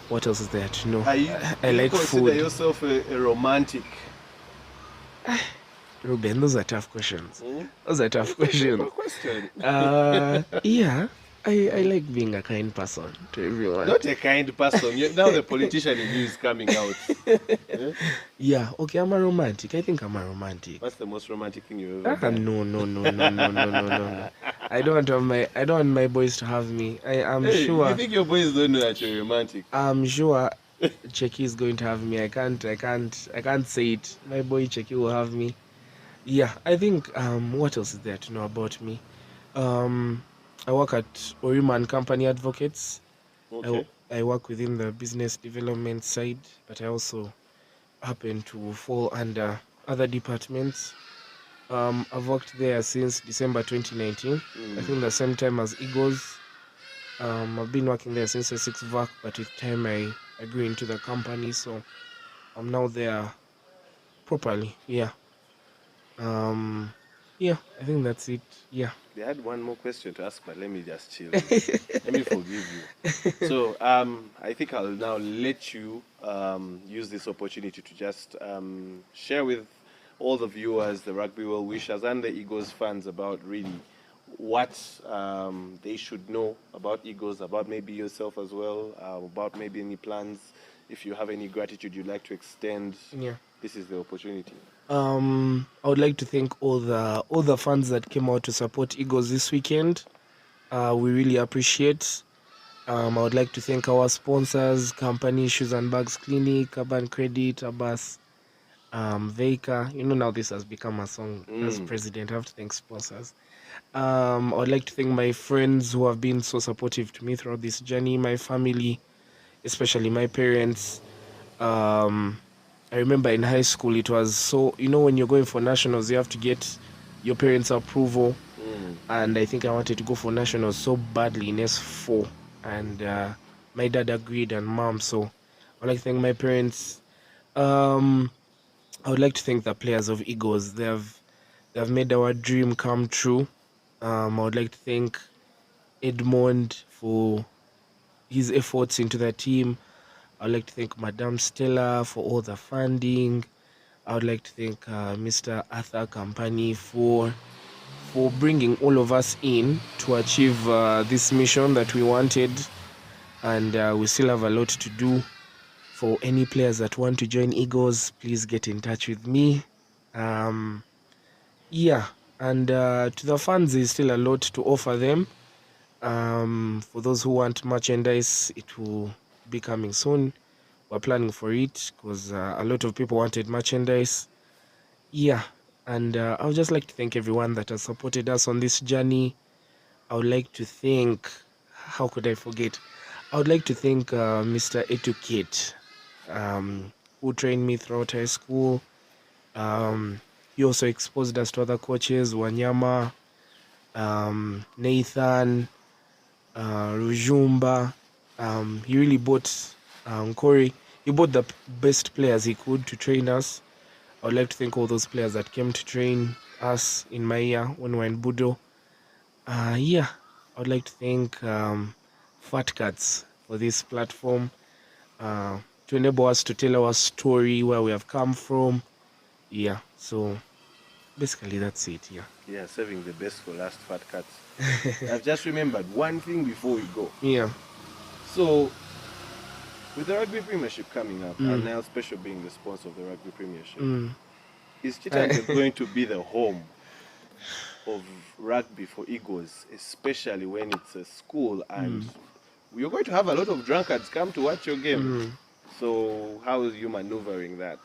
What else is there to know? I like food. Consider yourself a romantic? Ruben, those are tough questions. Those are tough questions. Yeah. I like being a kind person to everyone. Not a kind person. Now the politician in you is coming out. Yeah, okay, I'm a romantic. I think I'm a romantic. What's the most romantic thing you've ever done? No. I don't want my boys to have me. I'm sure. You think your boys don't know that you're romantic? I'm sure Checky is going to have me. I can't say it. My boy Checky will have me. Yeah, I think what else is there to know about me? I work at URU Company Advocates. Okay. I work within the business development side, but I also happen to fall under other departments. I've worked there since December 2019. I think the same time as Eagles. I've been working there since the 6th VAC, but with time I grew into the company, so I'm now there properly. Yeah. Yeah, I think that's it. Yeah. They had one more question to ask, but let me just chill. Let me forgive you. So, I think I'll now let you use this opportunity to just share with all the viewers, the rugby well wishers, and the Eagles fans about really what they should know about Eagles, about maybe yourself as well, about maybe any plans. If you have any gratitude you'd like to extend, this is the opportunity. I would like to thank all the fans that came out to support Eagles this weekend. We really appreciate. I would like to thank our sponsors, company Shoes and Bags Clinic, Urban Credit, Abbas, Veika. Now this has become a song. As president, I have to thank sponsors. I would like to thank my friends who have been so supportive to me throughout this journey, my family, especially my parents. I remember in high school it was so, when you're going for nationals, you have to get your parents' approval. And I think I wanted to go for nationals so badly in S4. And my dad agreed and mom. So I'd like to thank my parents. I would like to thank the players of Eagles. They have made our dream come true. I would like to thank Edmond for his efforts into the team. I would like to thank Madame Stella for all the funding. I would like to thank Mr. Arthur Company for bringing all of us in to achieve this mission that we wanted, and we still have a lot to do. For any players that want to join Eagles, please get in touch with me. Um, yeah, and to the fans, there's still a lot to offer them. For those who want merchandise, it will be coming soon. We're planning for it because a lot of people wanted merchandise. Yeah, and I would just like to thank everyone that has supported us on this journey. I would like to thank, how could I forget? I would like to thank Mr. Educate, who trained me throughout high school. He also exposed us to other coaches, Wanyama, Nathan, Rujumba. He really bought Corey. He bought the best players he could to train us. I would like to thank all those players that came to train us in my year when we were in Budo. Yeah, I would like to thank Fat Cats for this platform to enable us to tell our story, where we have come from. Yeah, so basically that's it. Yeah. Yeah, saving the best for last, Fat Cats. I've just remembered one thing before we go. Yeah. So, with the Rugby Premiership coming up, and Mm. now Special being the sponsor of the Rugby Premiership, Mm. is Chitante going to be the home of rugby for Eagles, especially when it's a school and you're going to have a lot of drunkards come to watch your game? So, how are you maneuvering that?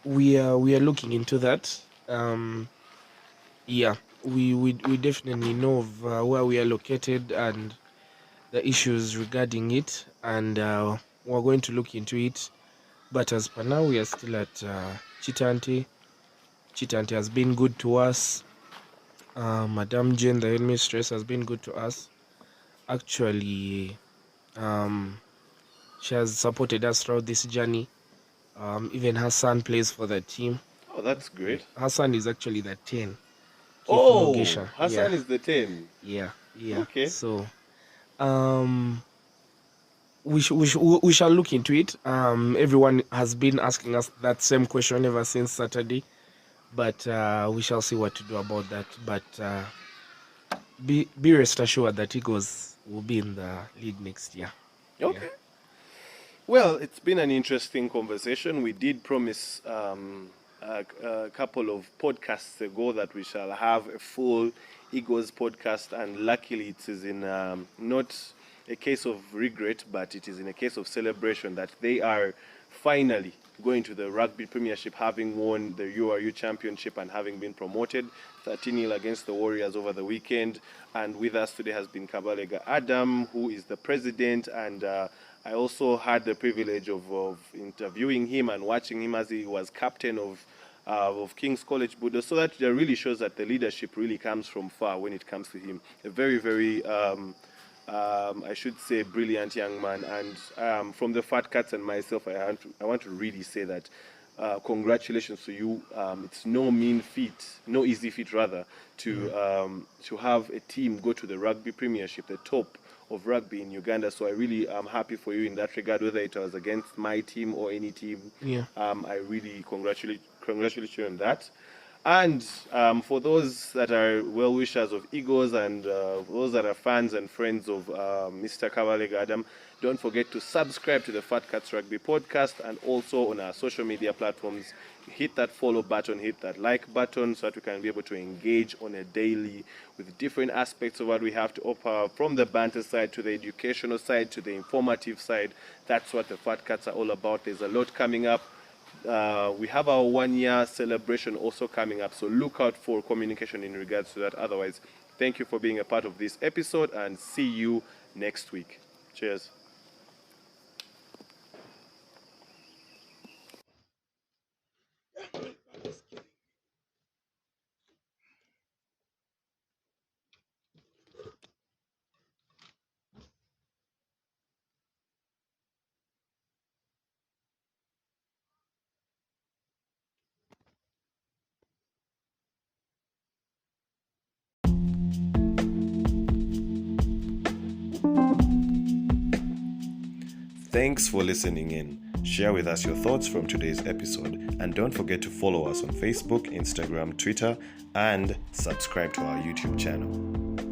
We are looking into that. Yeah, we definitely know of, where we are located and the issues regarding it, and we're going to look into it. But as per now, we are still at Chitante. Chitante has been good to us. Madame Jane, the headmistress, has been good to us. Actually, um, she has supported us throughout this journey. Even her son plays for the team. Oh, that's great. Her son is actually the 10. Keith Oh, Mugisha. Yeah, Hassan is the 10. yeah, yeah. Okay. So, um, we shall look into it. Everyone has been asking us that same question ever since Saturday, but we shall see what to do about that. But be rest assured that Eagles will be in the league next year. Yeah. Okay. Well, it's been an interesting conversation. We did promise a couple of podcasts ago that we shall have a full Eagles podcast, and luckily it is in not a case of regret, but it is in a case of celebration that they are finally going to the Rugby Premiership, having won the URU Championship and having been promoted 13-0 against the Warriors over the weekend. And with us today has been Kabalega Adam, who is the president, and I also had the privilege of interviewing him and watching him as he was captain of King's College Budo. So that really shows that the leadership really comes from far when it comes to him. A very, very I should say, brilliant young man. And from the Fat Cats and myself, I want to really say that congratulations to you. It's no mean feat, no easy feat rather, to have a team go to the Rugby Premiership, the top of rugby in Uganda. So I really am happy for you in that regard, whether it was against my team or any team. Yeah. I really congratulate you on that. And for those that are well wishers of Eagles and those that are fans and friends of Mr. Kabalega Adam, don't forget to subscribe to the Fat Cats Rugby podcast, and also on our social media platforms. Hit that follow button, hit that like button, so that we can be able to engage on a daily with different aspects of what we have to offer, from the banter side to the educational side to the informative side. That's what the Fat Cats are all about. There's a lot coming up. We have our 1 year celebration also coming up, so look out for communication in regards to that. Otherwise, thank you for being a part of this episode, and see you next week. Cheers. Thanks for listening in. Share with us your thoughts from today's episode, and don't forget to follow us on Facebook, Instagram, Twitter, and subscribe to our YouTube channel.